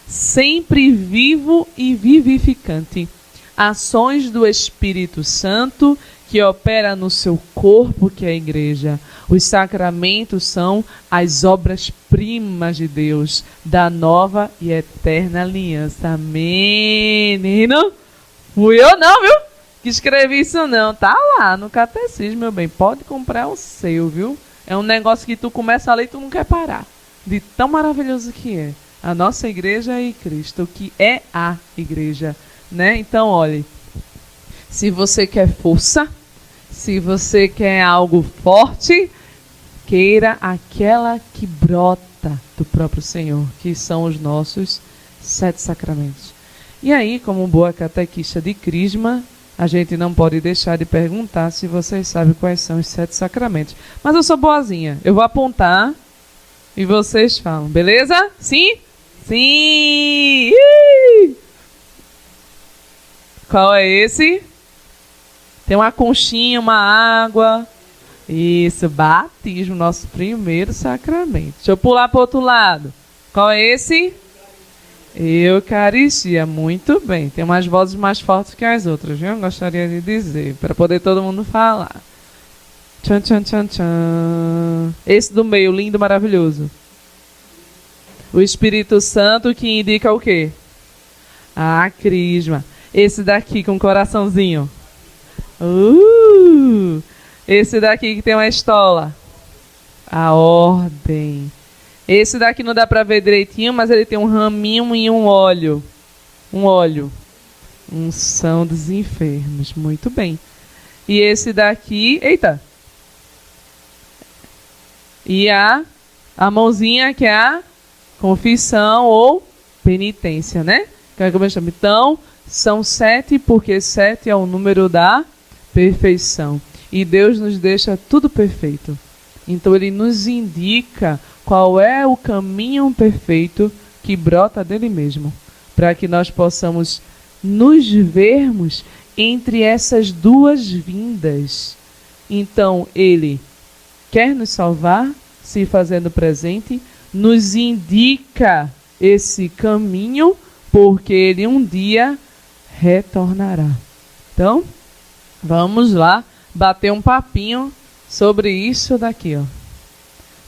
Sempre vivo e vivificante. Ações do Espírito Santo que opera no seu corpo, que é a igreja. Os sacramentos são as obras-primas de Deus, da nova e eterna aliança. Amém, menino? Fui eu não, viu? Que escrevi isso não. Tá lá no catecismo, meu bem. Pode comprar o seu, viu? É um negócio que tu começa a ler e tu não quer parar. De tão maravilhoso que é. A nossa igreja e Cristo, que é a igreja, né? Então, olhe, se você quer força, se você quer algo forte, queira aquela que brota do próprio Senhor, que são os nossos 7 sacramentos. E aí, como boa catequista de Crisma, a gente não pode deixar de perguntar se vocês sabem quais são os 7 sacramentos. Mas eu sou boazinha, eu vou apontar e vocês falam, beleza? Sim? Sim! Qual é esse? Tem uma conchinha, uma água. Isso, batismo, nosso primeiro sacramento. Deixa eu pular para o outro lado. Qual é esse? Eucaristia. Muito bem. Tem umas vozes mais fortes que as outras, viu? Eu gostaria de dizer, para poder todo mundo falar. Tchan, tchan, tchan, tchan. Esse do meio, lindo, maravilhoso. O Espírito Santo, que indica o quê? A crisma. Esse daqui com coraçãozinho. Esse daqui que tem uma estola. A ordem. Esse daqui não dá para ver direitinho, mas ele tem um raminho e um óleo. Um óleo. Unção dos enfermos. Muito bem. E esse daqui... Eita! E a mãozinha que é a confissão ou penitência, né? Então, são 7 porque 7 é o número da perfeição. E Deus nos deixa tudo perfeito. Então Ele nos indica qual é o caminho perfeito que brota dele mesmo, para que nós possamos nos vermos entre essas duas vindas. Então Ele quer nos salvar, se fazendo presente, nos indica esse caminho, porque Ele um dia retornará. Então, vamos lá bater um papinho sobre isso daqui, ó.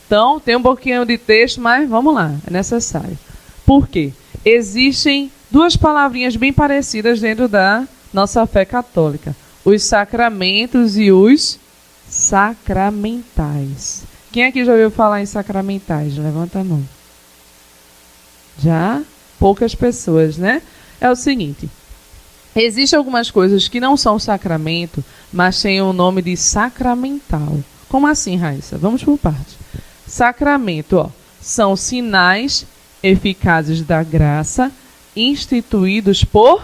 Então, tem um pouquinho de texto, mas vamos lá, é necessário. Por quê? Existem duas palavrinhas bem parecidas dentro da nossa fé católica. Os sacramentos e os sacramentais. Quem aqui já ouviu falar em sacramentais? Levanta a mão. Já? Poucas pessoas, né? É o seguinte. Existem algumas coisas que não são sacramento, mas têm o nome de sacramental. Como assim, Raíssa? Vamos por parte. Sacramento, ó, são sinais eficazes da graça instituídos por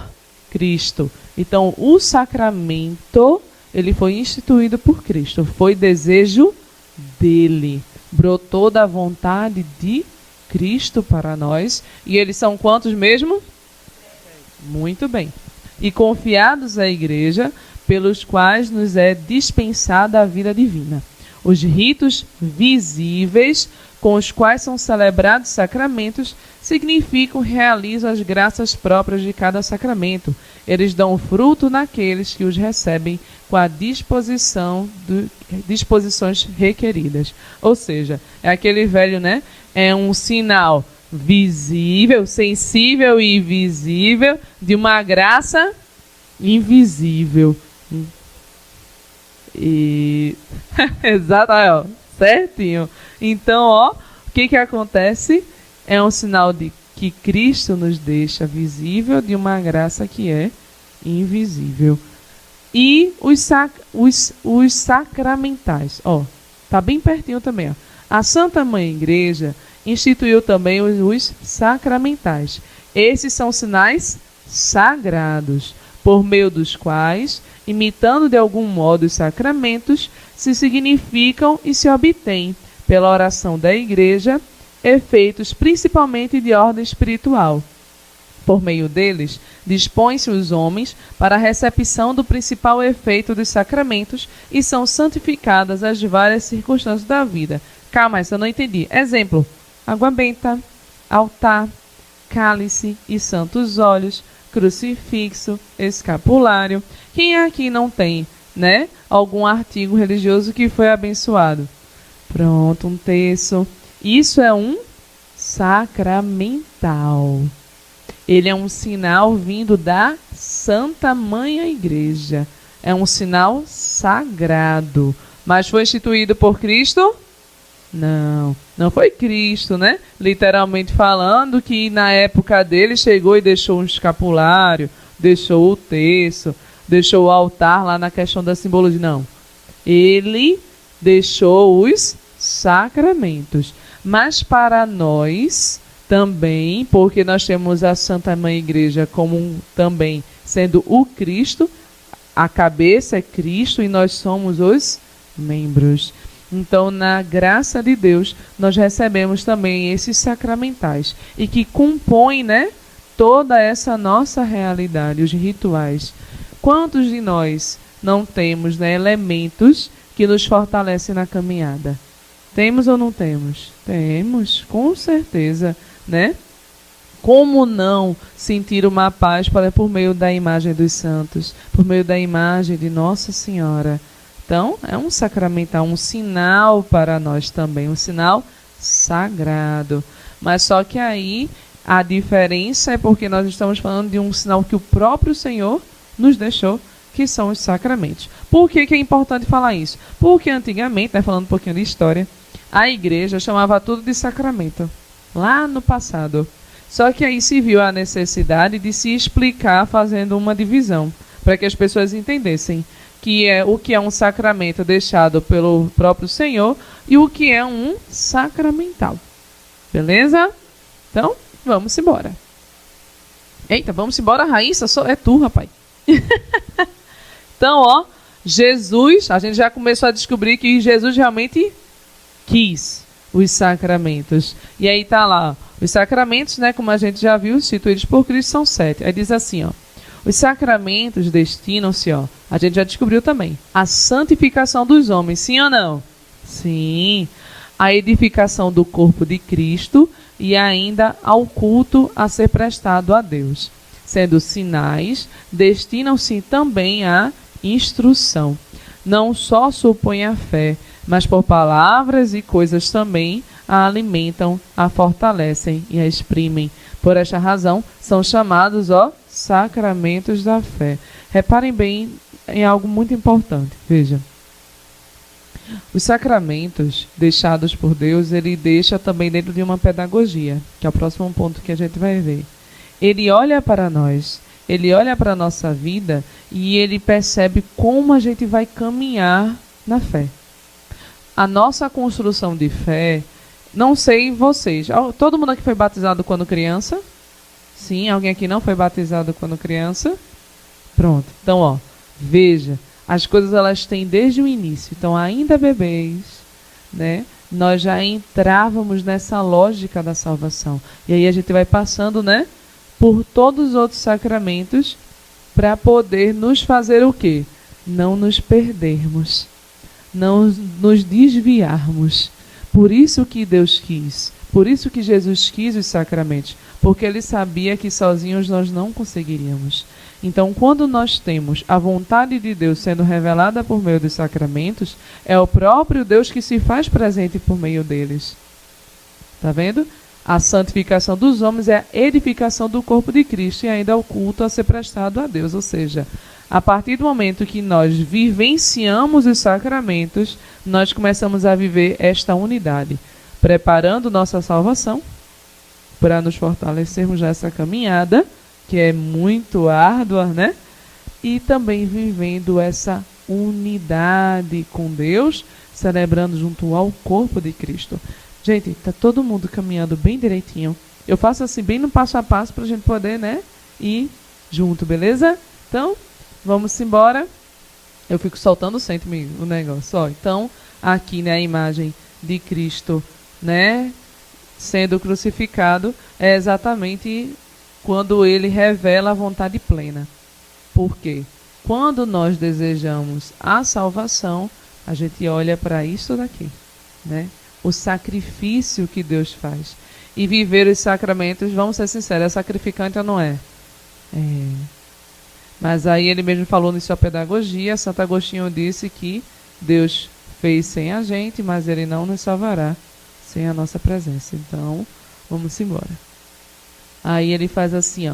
Cristo. Então, o sacramento, ele foi instituído por Cristo. Foi desejo dele. Brotou da vontade de Cristo para nós. E eles são quantos mesmo? Muito bem. E confiados à igreja, pelos quais nos é dispensada a vida divina. Os ritos visíveis com os quais são celebrados sacramentos significam, realizam as graças próprias de cada sacramento. Eles dão fruto naqueles que os recebem com a disposições requeridas. Ou seja, é aquele velho, né? É um sinal visível, sensível e visível de uma graça invisível. E exato, ó, certinho. Então, ó, o que acontece? É um sinal de que Cristo nos deixa visível de uma graça que é invisível. E os sacramentais, ó, tá bem pertinho também, ó. A Santa Mãe Igreja instituiu também os sacramentais. Esses são sinais sagrados, por meio dos quais, imitando de algum modo os sacramentos, se significam e se obtêm, pela oração da Igreja, efeitos principalmente de ordem espiritual. Por meio deles, dispõem-se os homens para a recepção do principal efeito dos sacramentos e são santificadas as várias circunstâncias da vida. Calma, essa eu não entendi. Exemplo, água benta, altar, cálice e santos óleos, crucifixo, escapulário. Quem aqui não tem, né, algum artigo religioso que foi abençoado? Pronto, um terço. Isso é um sacramental. Ele é um sinal vindo da Santa Mãe Igreja. É um sinal sagrado. Mas foi instituído por Cristo? Não, não foi Cristo, né? Literalmente falando que na época dele chegou e deixou um escapulário, deixou o terço, deixou o altar lá na questão da simbologia. Não. Ele deixou os sacramentos. Mas para nós também, porque nós temos a Santa Mãe Igreja como também sendo o Cristo, a cabeça é Cristo e nós somos os membros. Então, na graça de Deus, nós recebemos também esses sacramentais e que compõem, né, toda essa nossa realidade, os rituais. Quantos de nós não temos, né, elementos que nos fortalecem na caminhada? Temos ou não temos? Temos, com certeza, né? Como não sentir uma paz por meio da imagem dos santos, por meio da imagem de Nossa Senhora? Então, é um sacramental, um sinal para nós também, um sinal sagrado. Mas só que aí a diferença é porque nós estamos falando de um sinal que o próprio Senhor nos deixou, que são os sacramentos. Por que é importante falar isso? Porque antigamente, né, falando um pouquinho de história, a igreja chamava tudo de sacramento, lá no passado. Só que aí se viu a necessidade de se explicar fazendo uma divisão, para que as pessoas entendessem o que é um sacramento deixado pelo próprio Senhor e o que é um sacramental. Beleza? Então, vamos embora. Eita, vamos embora, Raíssa? É tu, rapaz. Então, ó, Jesus, a gente já começou a descobrir que Jesus realmente quis os sacramentos. E aí tá lá, os sacramentos, né, como a gente já viu, instituídos por Cristo, são 7. Aí diz assim, ó, os sacramentos destinam-se, ó, a gente já descobriu também, a santificação dos homens, sim ou não? Sim. A edificação do corpo de Cristo e ainda ao culto a ser prestado a Deus. Sendo sinais, destinam-se também à instrução. Não só supõem a fé, mas por palavras e coisas também a alimentam, a fortalecem e a exprimem. Por esta razão, são chamados, sacramentos da fé. Reparem bem em algo muito importante. Veja. Os sacramentos deixados por Deus, ele deixa também dentro de uma pedagogia, que é o próximo ponto que a gente vai ver. Ele olha para nós, ele olha para a nossa vida e ele percebe como a gente vai caminhar na fé. A nossa construção de fé, não sei vocês, todo mundo aqui foi batizado quando criança? Sim, alguém aqui não foi batizado quando criança? Pronto, então veja, as coisas elas têm desde o início, então ainda bebês, né? Nós já entrávamos nessa lógica da salvação, e aí a gente vai passando, né, por todos os outros sacramentos para poder nos fazer o quê? Não nos perdermos, não nos desviarmos. Por isso que Deus quis, por isso que Jesus quis os sacramentos, porque ele sabia que sozinhos nós não conseguiríamos. Então, quando nós temos a vontade de Deus sendo revelada por meio dos sacramentos, é o próprio Deus que se faz presente por meio deles. Está vendo? A santificação dos homens é a edificação do corpo de Cristo e ainda o culto a ser prestado a Deus. Ou seja, a partir do momento que nós vivenciamos os sacramentos, nós começamos a viver esta unidade, preparando nossa salvação para nos fortalecermos nessa caminhada, que é muito árdua, né? E também vivendo essa unidade com Deus, celebrando junto ao corpo de Cristo. Gente, tá todo mundo caminhando bem direitinho. Eu faço assim, bem no passo a passo, para a gente poder, né, ir junto, beleza? Então, vamos embora. Eu fico soltando sempre o negócio. Então, aqui, né, a imagem de Cristo, né, sendo crucificado, é exatamente quando ele revela a vontade plena. Por quê? Quando nós desejamos a salvação, a gente olha para isso daqui, né? O sacrifício que Deus faz. E viver os sacramentos, vamos ser sinceros, é sacrificante ou não é? É. Mas aí ele mesmo falou em sua pedagogia, Santo Agostinho disse que Deus fez sem a gente, mas ele não nos salvará sem a nossa presença. Então, vamos embora. Aí ele faz assim,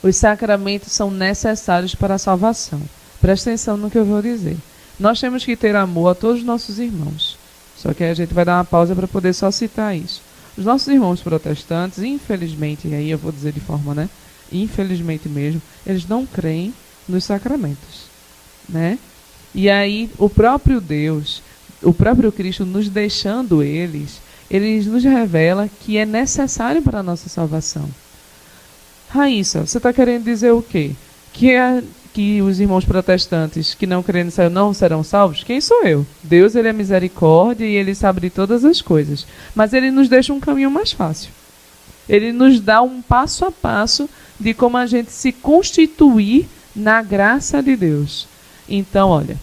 os sacramentos são necessários para a salvação. Presta atenção no que eu vou dizer. Nós temos que ter amor a todos os nossos irmãos. Só que a gente vai dar uma pausa para poder só citar isso. Os nossos irmãos protestantes, infelizmente, e aí eu vou dizer de forma, né, infelizmente mesmo, eles não creem nos sacramentos, né? E aí o próprio Deus, o próprio Cristo nos deixando eles nos revela que é necessário para a nossa salvação. Raíssa, você está querendo dizer o quê? Que os irmãos protestantes que não creem não serão salvos? Quem sou eu? Deus, ele é misericórdia e ele sabe de todas as coisas. Mas ele nos deixa um caminho mais fácil. Ele nos dá um passo a passo de como a gente se constituir na graça de Deus. Então, olha,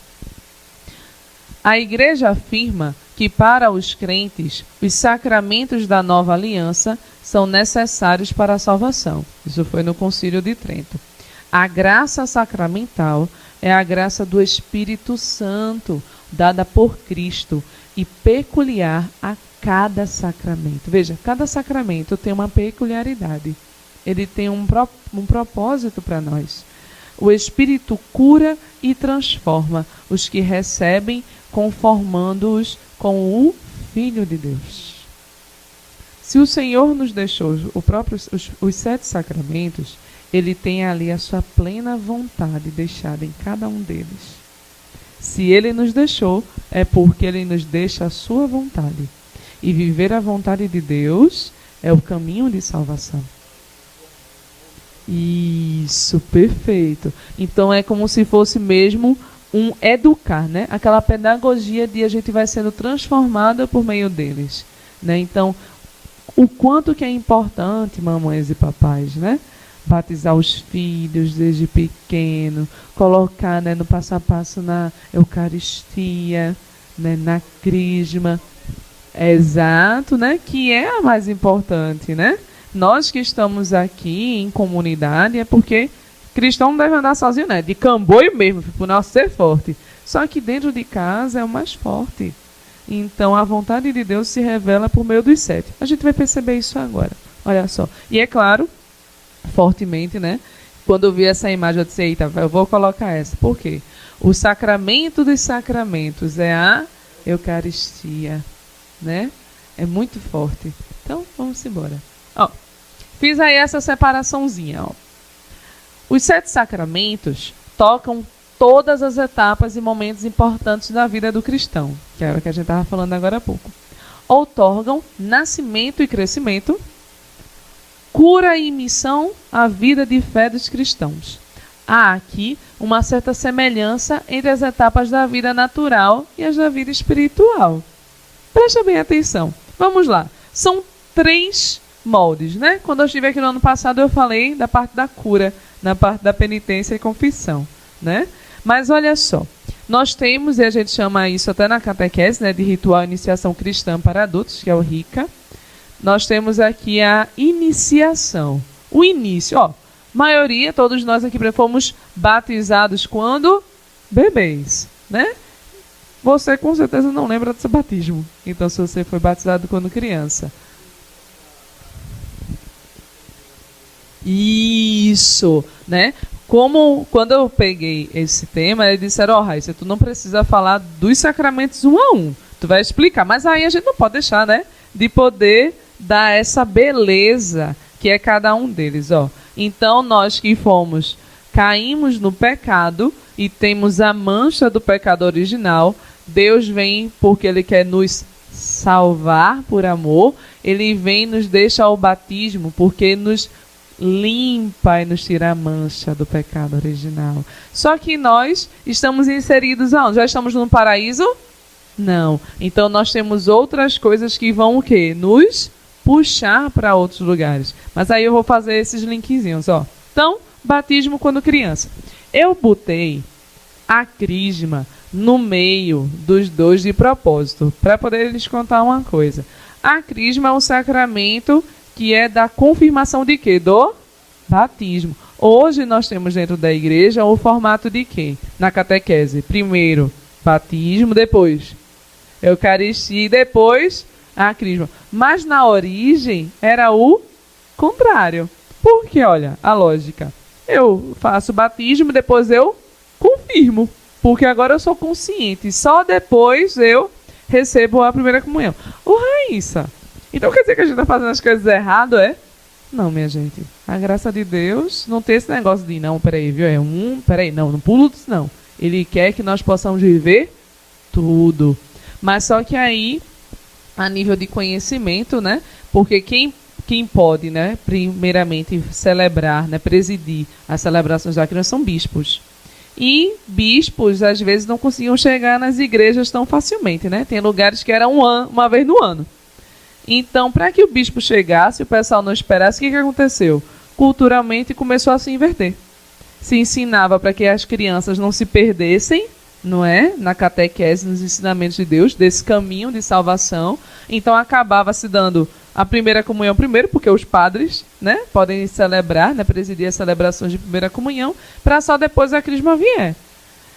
a igreja afirma que para os crentes, os sacramentos da nova aliança são necessários para a salvação. Isso foi no Concílio de Trento. A graça sacramental é a graça do Espírito Santo, dada por Cristo e peculiar a cada sacramento. Veja, cada sacramento tem uma peculiaridade. Ele tem um propósito para nós. O Espírito cura e transforma os que recebem, conformando-os com o Filho de Deus. Se o Senhor nos deixou os 7 sacramentos, ele tem ali a sua plena vontade deixada em cada um deles. Se ele nos deixou, é porque ele nos deixa a sua vontade. E viver a vontade de Deus é o caminho de salvação. Isso, perfeito. Então é como se fosse mesmo um educar, né? Aquela pedagogia de a gente vai sendo transformada por meio deles, né? Então, o quanto que é importante, mamães e papais, né? Batizar os filhos desde pequeno, colocar, né, no passo a passo na Eucaristia, né, na Crisma. Exato, né? Que é a mais importante, né? Nós que estamos aqui em comunidade é porque cristão não deve andar sozinho, né? De camboio mesmo, por nós ser forte. Só que dentro de casa é o mais forte. Então a vontade de Deus se revela por meio dos 7. A gente vai perceber isso agora. Olha só. E é claro fortemente, né? Quando eu vi essa imagem, eu disse, eita, eu vou colocar essa. Por quê? O sacramento dos sacramentos é a Eucaristia, né? É muito forte. Então, vamos embora. Ó, fiz aí essa separaçãozinha, ó. Os 7 sacramentos tocam todas as etapas e momentos importantes da vida do cristão, que era o que a gente estava falando agora há pouco. Outorgam nascimento e crescimento, cura e missão à vida de fé dos cristãos. Há aqui uma certa semelhança entre as etapas da vida natural e as da vida espiritual. Presta bem atenção. Vamos lá. São 3 moldes, né? Quando eu estive aqui no ano passado, eu falei da parte da cura, na parte da penitência e confissão, né? Mas olha só, nós temos, e a gente chama isso até na catequese, né, de ritual iniciação cristã para adultos, que é o RICA. Nós temos aqui a iniciação. O início, ó, maioria, todos nós aqui fomos batizados quando bebês, né? Você com certeza não lembra do seu batismo. Então, se você foi batizado quando criança. Isso, né? Como quando eu peguei esse tema, eles disseram, ó, Raíssa, tu não precisa falar dos sacramentos um a um. Tu vai explicar. Mas aí a gente não pode deixar, né? De poder dar essa beleza que é cada um deles, ó. Então, nós que caímos no pecado e temos a mancha do pecado original, Deus vem porque Ele quer nos salvar por amor, Ele vem e nos deixa o batismo porque nos limpa e nos tira a mancha do pecado original. Só que nós estamos inseridos aonde? Já estamos no paraíso? Não. Então nós temos outras coisas que vão o quê? Nos puxar para outros lugares. Mas aí eu vou fazer esses linkzinhos, ó. Então, batismo quando criança. Eu botei a crisma no meio dos dois de propósito, para poder lhes contar uma coisa. A crisma é um sacramento que é da confirmação de quê? Do batismo. Hoje nós temos dentro da igreja o formato de quê? Na catequese. Primeiro, batismo, depois Eucaristia e depois a crisma. Mas na origem era o contrário. Porque, olha, a lógica. Eu faço batismo, depois eu confirmo. Porque agora eu sou consciente. Só depois eu recebo a primeira comunhão. Ô, Raíssa, então quer dizer que a gente está fazendo as coisas errado, é? Não, minha gente. A graça de Deus não tem esse negócio de, não, peraí, viu? Peraí, não pulo disso, não. Ele quer que nós possamos viver tudo. Mas só que aí, a nível de conhecimento, né? Porque quem pode, né, primeiramente celebrar, né, presidir as celebrações da criança são bispos. E bispos, às vezes, não conseguiam chegar nas igrejas tão facilmente, né? Tem lugares que era uma vez no ano. Então, para que o bispo chegasse, o pessoal não esperasse, o que aconteceu? Culturalmente começou a se inverter. Se ensinava para que as crianças não se perdessem, não é? Na catequese, nos ensinamentos de Deus, desse caminho de salvação. Então, acabava se dando a primeira comunhão primeiro, porque os padres, né, podem celebrar, né, presidir as celebrações de primeira comunhão, para só depois a crisma vier.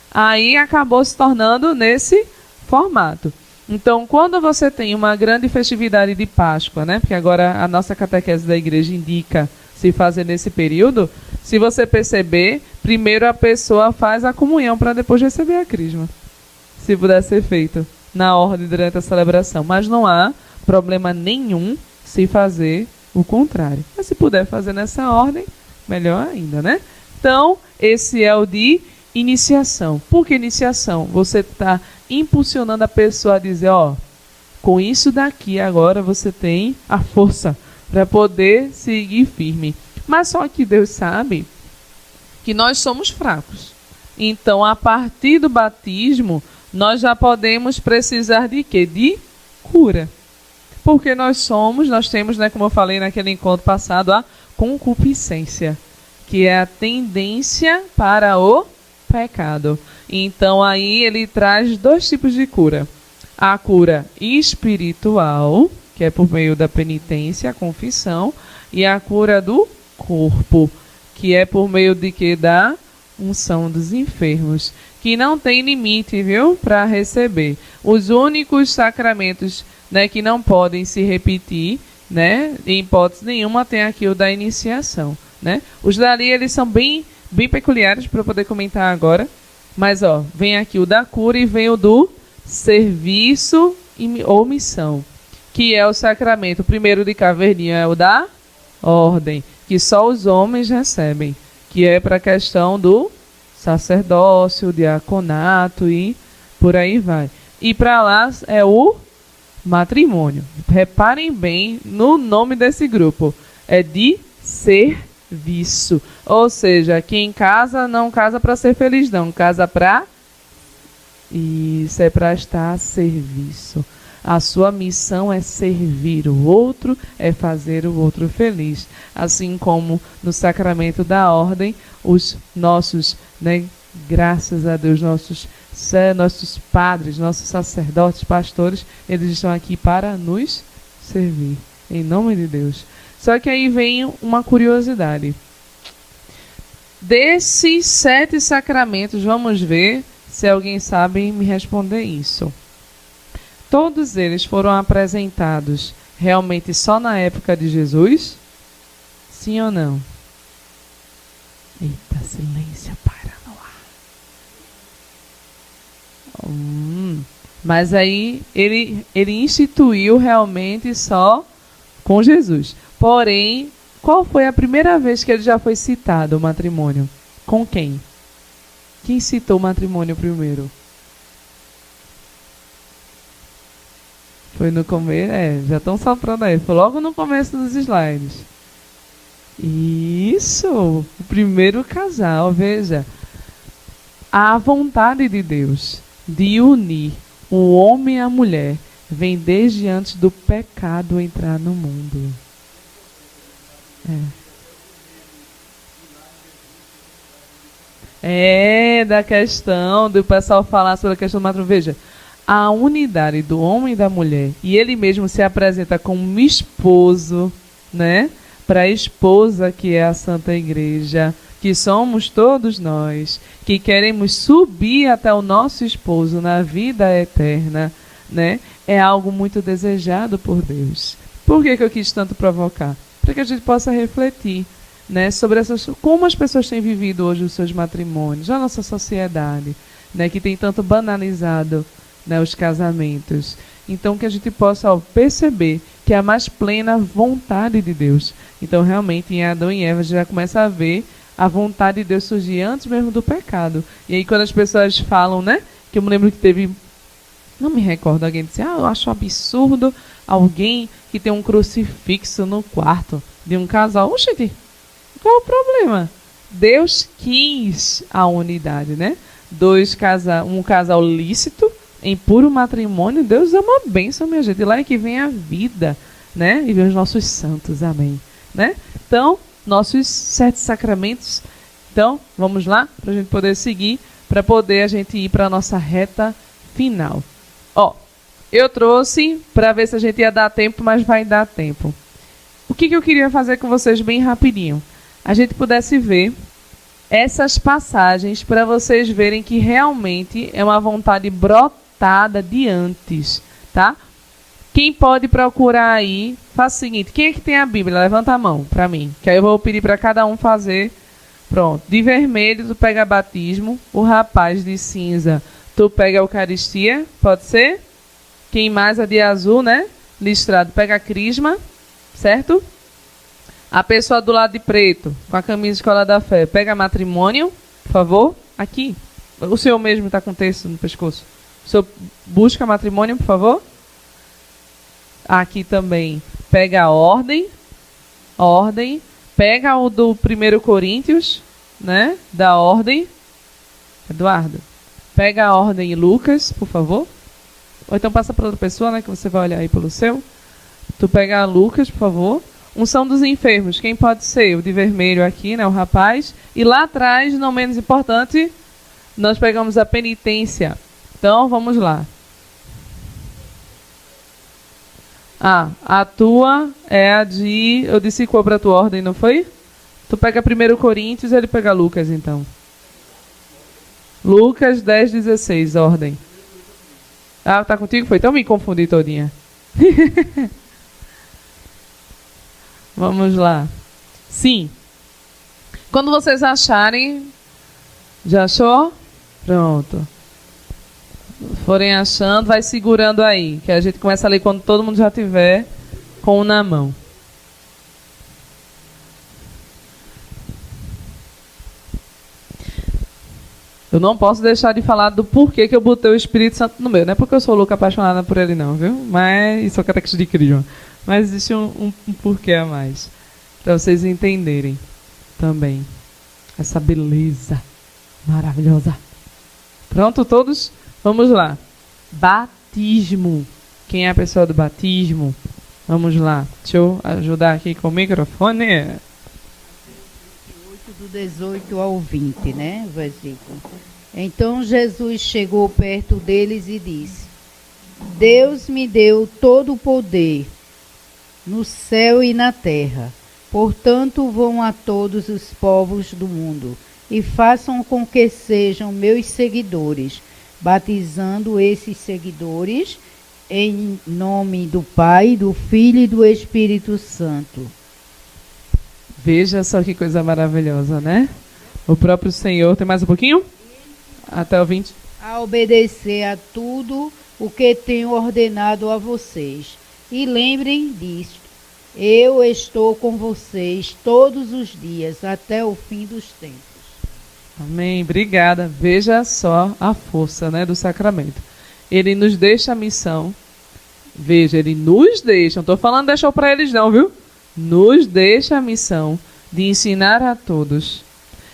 Aí acabou se tornando nesse formato. Então, quando você tem uma grande festividade de Páscoa, né, porque agora a nossa catequese da igreja indica se fazer nesse período, se você perceber, primeiro a pessoa faz a comunhão para depois receber a crisma. Se puder ser feito na ordem durante a celebração. Mas não há problema nenhum se fazer o contrário. Mas se puder fazer nessa ordem, melhor ainda, né? Então, esse é o de iniciação. Por que iniciação? Você está impulsionando a pessoa a dizer, ó, com isso daqui agora você tem a força para poder seguir firme. Mas só que Deus sabe que nós somos fracos. Então, a partir do batismo, nós já podemos precisar de quê? De cura. Porque nós temos, né, como eu falei naquele encontro passado, a concupiscência, que é a tendência para o pecado. Então, aí ele traz 2 tipos de cura. A cura espiritual, que é por meio da penitência, a confissão, e a cura do corpo, que é por meio de quê? Da unção dos enfermos, que não tem limite, viu, para receber. Os únicos sacramentos, né, que não podem se repetir, né, em hipótese nenhuma, tem aqui o da iniciação. né? Os dali, eles são bem peculiares para eu poder comentar agora. Mas, ó, vem aqui o da cura e vem o do serviço ou missão, que é o sacramento. O primeiro de caverninha é o da ordem, que só os homens recebem, que é para a questão do sacerdócio, diaconato e por aí vai. E para lá é o matrimônio. Reparem bem no nome desse grupo. É de serviço. Ou seja, quem casa não casa para ser feliz, não. Casa para... Isso, é para estar a serviço. A sua missão é servir o outro, é fazer o outro feliz. Assim como no sacramento da ordem, os nossos, né, graças a Deus, nossos padres, nossos sacerdotes, pastores, eles estão aqui para nos servir, em nome de Deus. Só que aí vem uma curiosidade. Desses 7 sacramentos, vamos ver se alguém sabe me responder isso. Todos eles foram apresentados realmente só na época de Jesus? Sim ou não? Eita, silêncio, para no ar. Mas aí ele instituiu realmente só com Jesus. Porém, qual foi a primeira vez que ele já foi citado, o matrimônio? Com quem? Quem citou o matrimônio primeiro? Foi no começo, já estão soprando aí. Foi logo no começo dos slides. Isso, o primeiro casal, veja. A vontade de Deus de unir o homem e a mulher vem desde antes do pecado entrar no mundo. Da questão do pessoal falar sobre a questão do matrimônio. Veja, a unidade do homem e da mulher, e ele mesmo se apresenta como esposo, né? Para a esposa que é a Santa Igreja, que somos todos nós, que queremos subir até o nosso esposo na vida eterna, né? É algo muito desejado por Deus. Por que eu quis tanto provocar? Para que a gente possa refletir, né, sobre como as pessoas têm vivido hoje os seus matrimônios, a nossa sociedade, né, que tem tanto banalizado, né, os casamentos. Então, que a gente possa perceber que é a mais plena vontade de Deus. Então, realmente, em Adão e Eva, a gente já começa a ver a vontade de Deus surgir antes mesmo do pecado. E aí, quando as pessoas falam, né, que eu me lembro que teve, não me recordo, alguém disse, eu acho absurdo alguém que tem um crucifixo no quarto de um casal. Oxente, qual o problema? Deus quis a unidade, né? Um casal lícito, em puro matrimônio. Deus é uma bênção, minha gente. E lá é que vem a vida, né? E vem os nossos santos, amém, né? Então, nossos 7 sacramentos. Então, vamos lá, para a gente poder seguir, para poder a gente ir para a nossa reta final. Ó, eu trouxe para ver se a gente ia dar tempo, mas vai dar tempo. O que eu queria fazer com vocês bem rapidinho? A gente pudesse ver essas passagens para vocês verem que realmente é uma vontade brotada de antes, tá? Quem pode procurar aí, faz o seguinte, quem é que tem a Bíblia? Levanta a mão para mim, que aí eu vou pedir para cada um fazer. Pronto, de vermelho tu pega batismo, o rapaz de cinza tu pega a Eucaristia, pode ser? Quem mais é de azul, né? Listrado, pega a crisma, certo? A pessoa do lado de preto, com a camisa de Escola da Fé, pega matrimônio, por favor. Aqui. O senhor mesmo está com texto no pescoço. O senhor busca matrimônio, por favor. Aqui também. Pega a ordem. Ordem. Pega o do 1 Coríntios, né? Da ordem. Eduardo. Pega a ordem Lucas, por favor. Ou então passa para outra pessoa, né? Que você vai olhar aí pelo seu. Tu pega a Lucas, por favor. Unção dos enfermos, quem pode ser? O de vermelho aqui, né, o rapaz. E lá atrás, não menos importante, nós pegamos a penitência. Então, vamos lá. A tua é a de... Eu disse qual para a tua ordem, não foi? Tu pega 1 Coríntios e ele pega Lucas, então. Lucas 10:16, ordem. Tá contigo? Foi? Então me confundi todinha. Vamos lá. Sim. Quando vocês acharem, já achou? Pronto. Forem achando, vai segurando aí, que a gente começa a ler quando todo mundo já tiver com um na mão. Eu não posso deixar de falar do porquê que eu botei o Espírito Santo no meio. Não é porque eu sou louca apaixonada por ele não, viu? Mas isso é catequista de Crisma. Mas existe um porquê a mais. Para vocês entenderem também essa beleza maravilhosa. Pronto, todos? Vamos lá. Batismo. Quem é a pessoa do batismo? Vamos lá. Deixa eu ajudar aqui com o microfone. 8 do 18 ao 20, né? O versículo. Então Jesus chegou perto deles e disse: Deus me deu todo o poder no céu e na terra. Portanto, vão a todos os povos do mundo e façam com que sejam meus seguidores, batizando esses seguidores em nome do Pai, do Filho e do Espírito Santo. Veja só que coisa maravilhosa, né? O próprio Senhor, tem mais um pouquinho? Até o 20. A obedecer a tudo o que tenho ordenado a vocês. E lembrem disto: eu estou com vocês todos os dias, até o fim dos tempos. Amém, obrigada. Veja só a força, né, do sacramento. Ele nos deixa a missão. Veja, ele nos deixa, não estou falando deixou para eles não, viu? Nos deixa a missão de ensinar a todos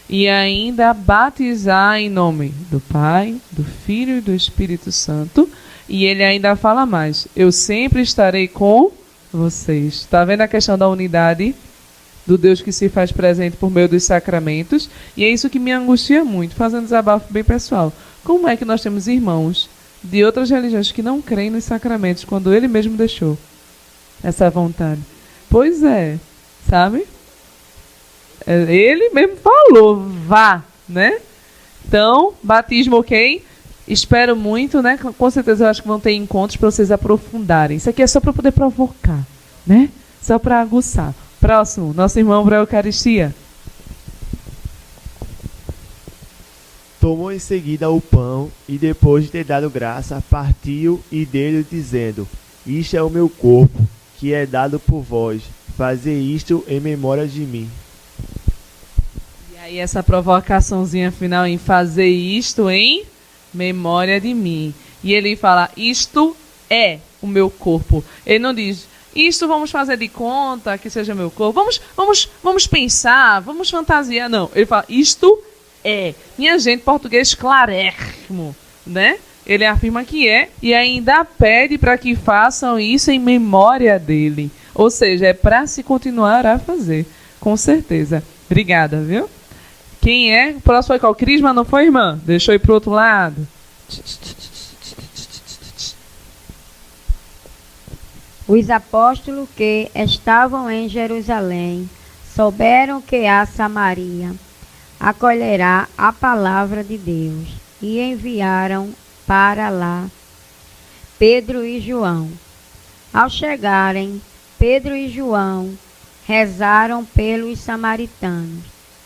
e ainda batizar em nome do Pai, do Filho e do Espírito Santo. E ele ainda fala mais: eu sempre estarei com vocês. Está vendo a questão da unidade do Deus que se faz presente por meio dos sacramentos? E é isso que me angustia muito, fazendo desabafo bem pessoal. Como é que nós temos irmãos de outras religiões que não creem nos sacramentos, quando ele mesmo deixou essa vontade? Pois é, sabe? Ele mesmo falou, vá, né? Então, batismo, ok? Espero muito, né? Com certeza eu acho que vão ter encontros para vocês aprofundarem. Isso aqui é só para poder provocar, né? Só para aguçar. Próximo, nosso irmão para a Eucaristia. Tomou em seguida o pão e, depois de ter dado graça, partiu e deu-lhe, dizendo: Isto é o meu corpo, que é dado por vós. Fazei isto em memória de mim. E aí essa provocaçãozinha final em fazer isto em memória de mim. E ele fala: isto é o meu corpo. Ele não diz: isto vamos fazer de conta que seja meu corpo. Vamos pensar, vamos fantasiar. Não, ele fala: isto é. Minha gente, português clarérrimo, né? Ele afirma que é e ainda pede para que façam isso em memória dele. Ou seja, é para se continuar a fazer, com certeza. Obrigada, viu? Quem é? O próximo foi qual? Crisma, não foi, irmã? Deixa eu ir para o outro lado. Os apóstolos que estavam em Jerusalém souberam que a Samaria acolherá a palavra de Deus e enviaram para lá Pedro e João. Ao chegarem, Pedro e João rezaram pelos samaritanos,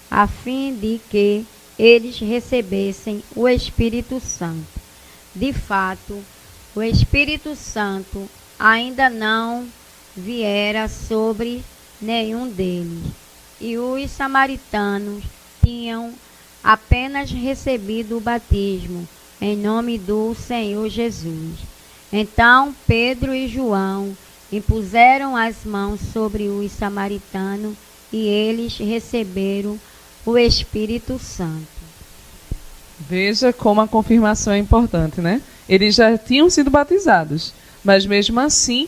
a fim de que eles recebessem o Espírito Santo. De fato, o Espírito Santo ainda não viera sobre nenhum deles, e os samaritanos tinham apenas recebido o batismo em nome do Senhor Jesus. Então Pedro e João impuseram as mãos sobre os samaritanos e eles receberam o Espírito Santo. Veja como a confirmação é importante, né? Eles já tinham sido batizados, mas mesmo assim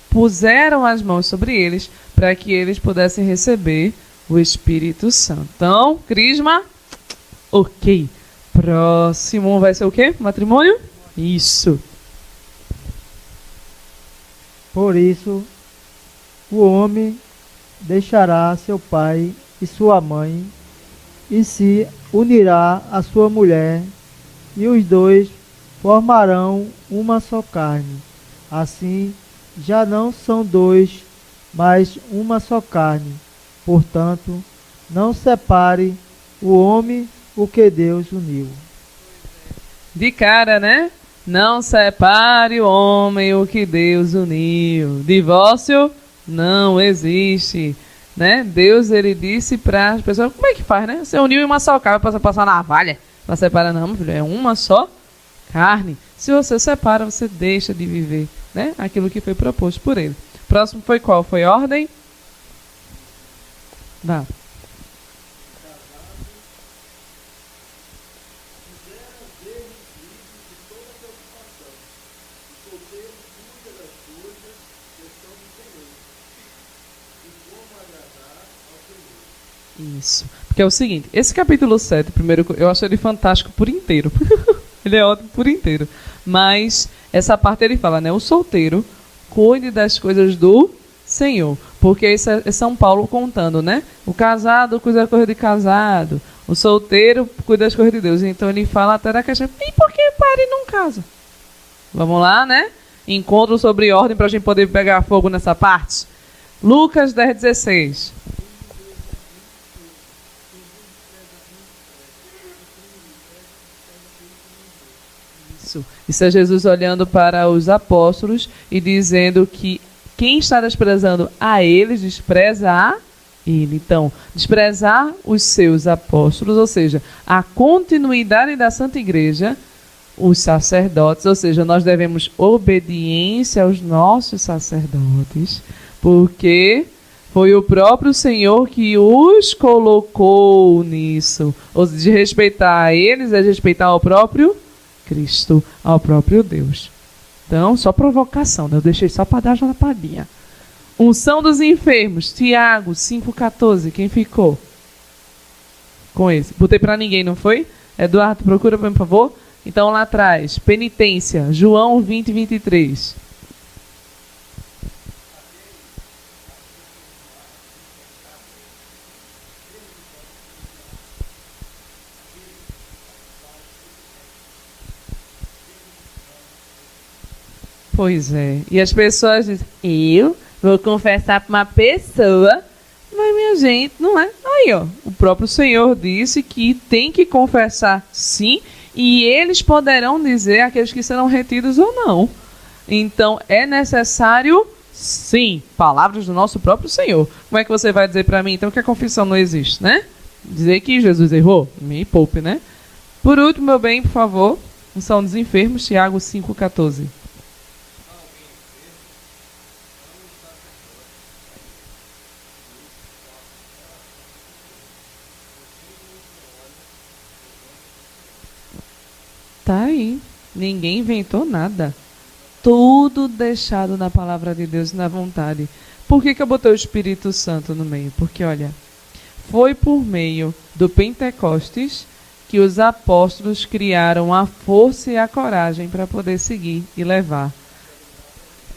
puseram as mãos sobre eles para que eles pudessem receber o Espírito Santo. Então, Crisma, ok. Próximo vai ser o quê? Matrimônio? Isso. Por isso, o homem deixará seu pai e sua mãe e se unirá à sua mulher, e os dois formarão uma só carne. Assim, já não são dois, mas uma só carne. Portanto, Não separe o homem o que Deus uniu. De cara, né? Não separe o homem o que Deus uniu. Divórcio não existe, né? Deus, ele disse para as pessoas, como é que faz, né? Você uniu em uma só carne, para passar navalha, para separar, não, meu filho, é uma só carne. Se você separa, você deixa de viver, né? Aquilo que foi proposto por ele. Próximo foi qual? Foi ordem? Vá. Isso. Porque é o seguinte, esse capítulo 7, primeiro, eu acho ele fantástico por inteiro. Ele é ótimo por inteiro. Mas essa parte ele fala, né? O solteiro cuide das coisas do Senhor. Porque isso é São Paulo contando, né? O casado cuida das coisas de casado. O solteiro cuida das coisas de Deus. Então ele fala até da questão, e por que pare não casa? Vamos lá, né? Encontro sobre ordem para a gente poder pegar fogo nessa parte. Lucas 10:16. Isso é Jesus olhando para os apóstolos e dizendo que quem está desprezando a eles, despreza a ele. Então, desprezar os seus apóstolos, ou seja, a continuidade da Santa Igreja, os sacerdotes, ou seja, nós devemos obediência aos nossos sacerdotes, porque foi o próprio Senhor que os colocou nisso. Ou seja, de respeitar a eles é de respeitar ao próprio Cristo, ao próprio Deus. Então, só provocação, né? Eu deixei só para dar a jalapadinha. Unção dos enfermos, Tiago 5,14. Quem ficou com esse? Botei para ninguém, não foi? Eduardo, procura para mim, por favor. Então, lá atrás, penitência, João 20:23. Pois é. E as pessoas dizem, eu vou confessar para uma pessoa, mas minha gente, não é. Aí, ó, o próprio Senhor disse que tem que confessar sim, e eles poderão dizer aqueles que serão retidos ou não. Então, é necessário sim, palavras do nosso próprio Senhor. Como é que você vai dizer para mim, então, que a confissão não existe, né? Dizer que Jesus errou? Me poupe, né? Por último, meu bem, por favor, unção dos enfermos, Tiago 5,14. Tá aí. Ninguém inventou nada. Tudo deixado na palavra de Deus e na vontade. Por que eu botei o Espírito Santo no meio? Porque, olha, foi por meio do Pentecostes que os apóstolos criaram a força e a coragem para poder seguir e levar.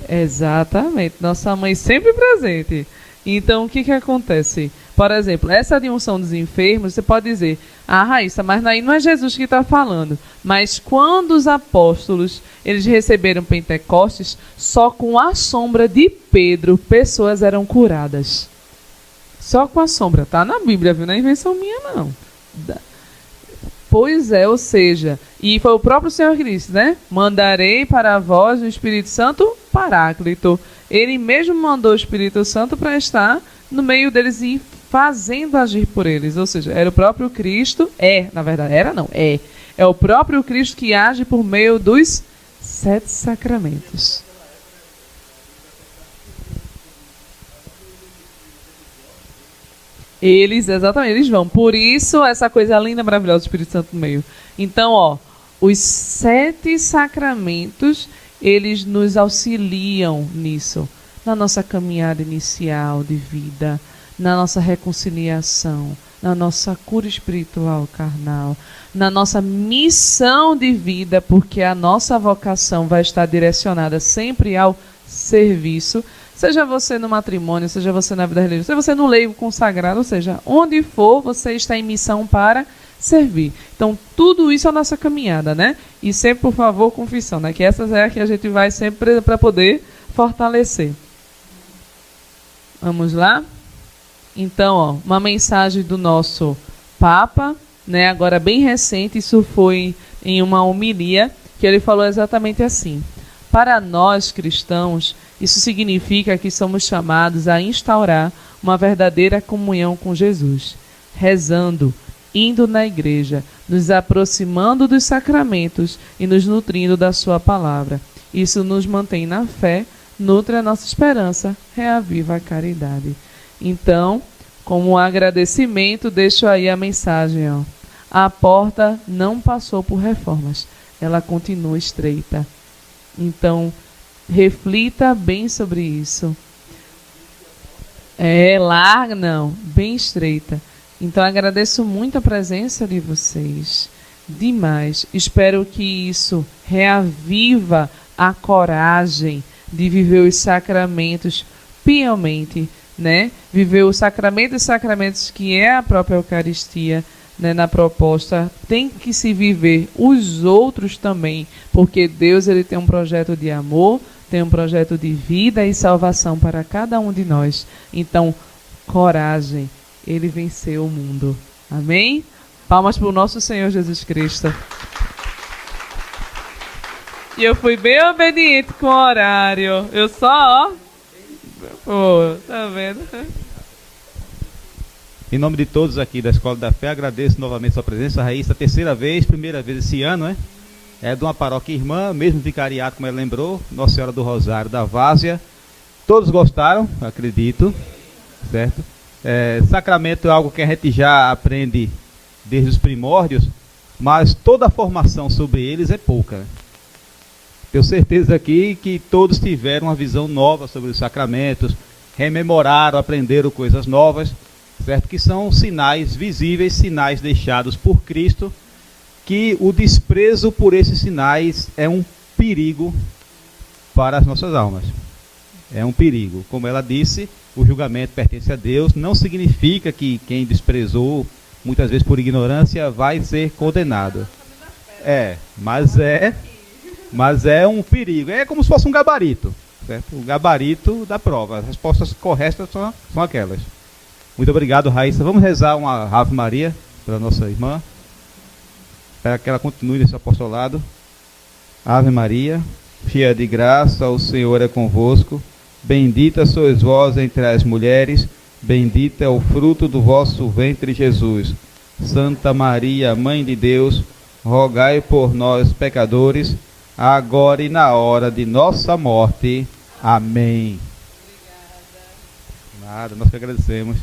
Exatamente. Nossa mãe sempre presente. Então, o que acontece? Por exemplo, essa de unção dos enfermos, você pode dizer, Raíssa, mas aí não é Jesus que está falando. Mas quando os apóstolos, eles receberam Pentecostes, só com a sombra de Pedro, pessoas eram curadas. Só com a sombra. Está na Bíblia, viu? Não é invenção minha, não. Pois é, ou seja, e foi o próprio Senhor que disse, né? Mandarei para vós o Espírito Santo Paráclito. Ele mesmo mandou o Espírito Santo para estar no meio deles e fazendo agir por eles. Ou seja, era o próprio Cristo, na verdade, é o próprio Cristo que age por meio dos 7 sacramentos. Exatamente, eles vão. Por isso, essa coisa linda, maravilhosa do Espírito Santo no meio. Então, ó, os 7 sacramentos, eles nos auxiliam nisso. Na nossa caminhada inicial de vida, na nossa reconciliação, na nossa cura espiritual carnal, na nossa missão de vida, porque a nossa vocação vai estar direcionada sempre ao serviço, seja você no matrimônio, seja você na vida religiosa, seja você no leigo consagrado, ou seja, onde for, você está em missão para servir. Então, tudo isso é a nossa caminhada, né? E sempre, por favor, confissão, né? Que essa é a que a gente vai sempre para poder fortalecer. Vamos lá? Então, ó, uma mensagem do nosso Papa, né, agora bem recente, isso foi em uma homilia, que ele falou exatamente assim: para nós cristãos, isso significa que somos chamados a instaurar uma verdadeira comunhão com Jesus, rezando, indo na igreja, nos aproximando dos sacramentos e nos nutrindo da sua palavra. Isso nos mantém na fé, nutre a nossa esperança, reaviva a caridade. Então, como um agradecimento, deixo aí a mensagem, ó. A porta não passou por reformas, ela continua estreita. Então, reflita bem sobre isso. É larga, não, bem estreita. Então, agradeço muito a presença de vocês. Demais. Espero que isso reaviva a coragem de viver os sacramentos piamente, né? Viver os sacramentos que é a própria Eucaristia, né? Na proposta tem que se viver os outros também, porque Deus, ele tem um projeto de amor, tem um projeto de vida e salvação para cada um de nós. Então, coragem, ele venceu o mundo. Amém? Palmas para o nosso Senhor Jesus Cristo. E eu fui bem obediente com o horário. Eu só, ó. Pô, tá vendo? Em nome de todos aqui da Escola da Fé, agradeço novamente sua presença, Raíssa, primeira vez esse ano, né? É de uma paróquia irmã, mesmo vicariato, como ela lembrou, Nossa Senhora do Rosário da Várzea. Todos gostaram, acredito, certo? Sacramento é algo que a gente já aprende desde os primórdios, mas toda a formação sobre eles é pouca, né? Tenho certeza aqui que todos tiveram uma visão nova sobre os sacramentos, rememoraram, aprenderam coisas novas, certo? Que são sinais visíveis, sinais deixados por Cristo, que o desprezo por esses sinais é um perigo para as nossas almas. É um perigo. Como ela disse, o julgamento pertence a Deus, não significa que quem desprezou, muitas vezes por ignorância, vai ser condenado. Mas é um perigo. É como se fosse um gabarito, certo? O gabarito da prova. As respostas corretas são aquelas. Muito obrigado, Raíssa. Vamos rezar uma Ave Maria para a nossa irmã, para que ela continue nesse apostolado. Ave Maria, cheia de graça, o Senhor é convosco. Bendita sois vós entre as mulheres, bendito é o fruto do vosso ventre, Jesus. Santa Maria, Mãe de Deus, rogai por nós, pecadores, agora e na hora de nossa morte. Amém. Nada, nós que agradecemos.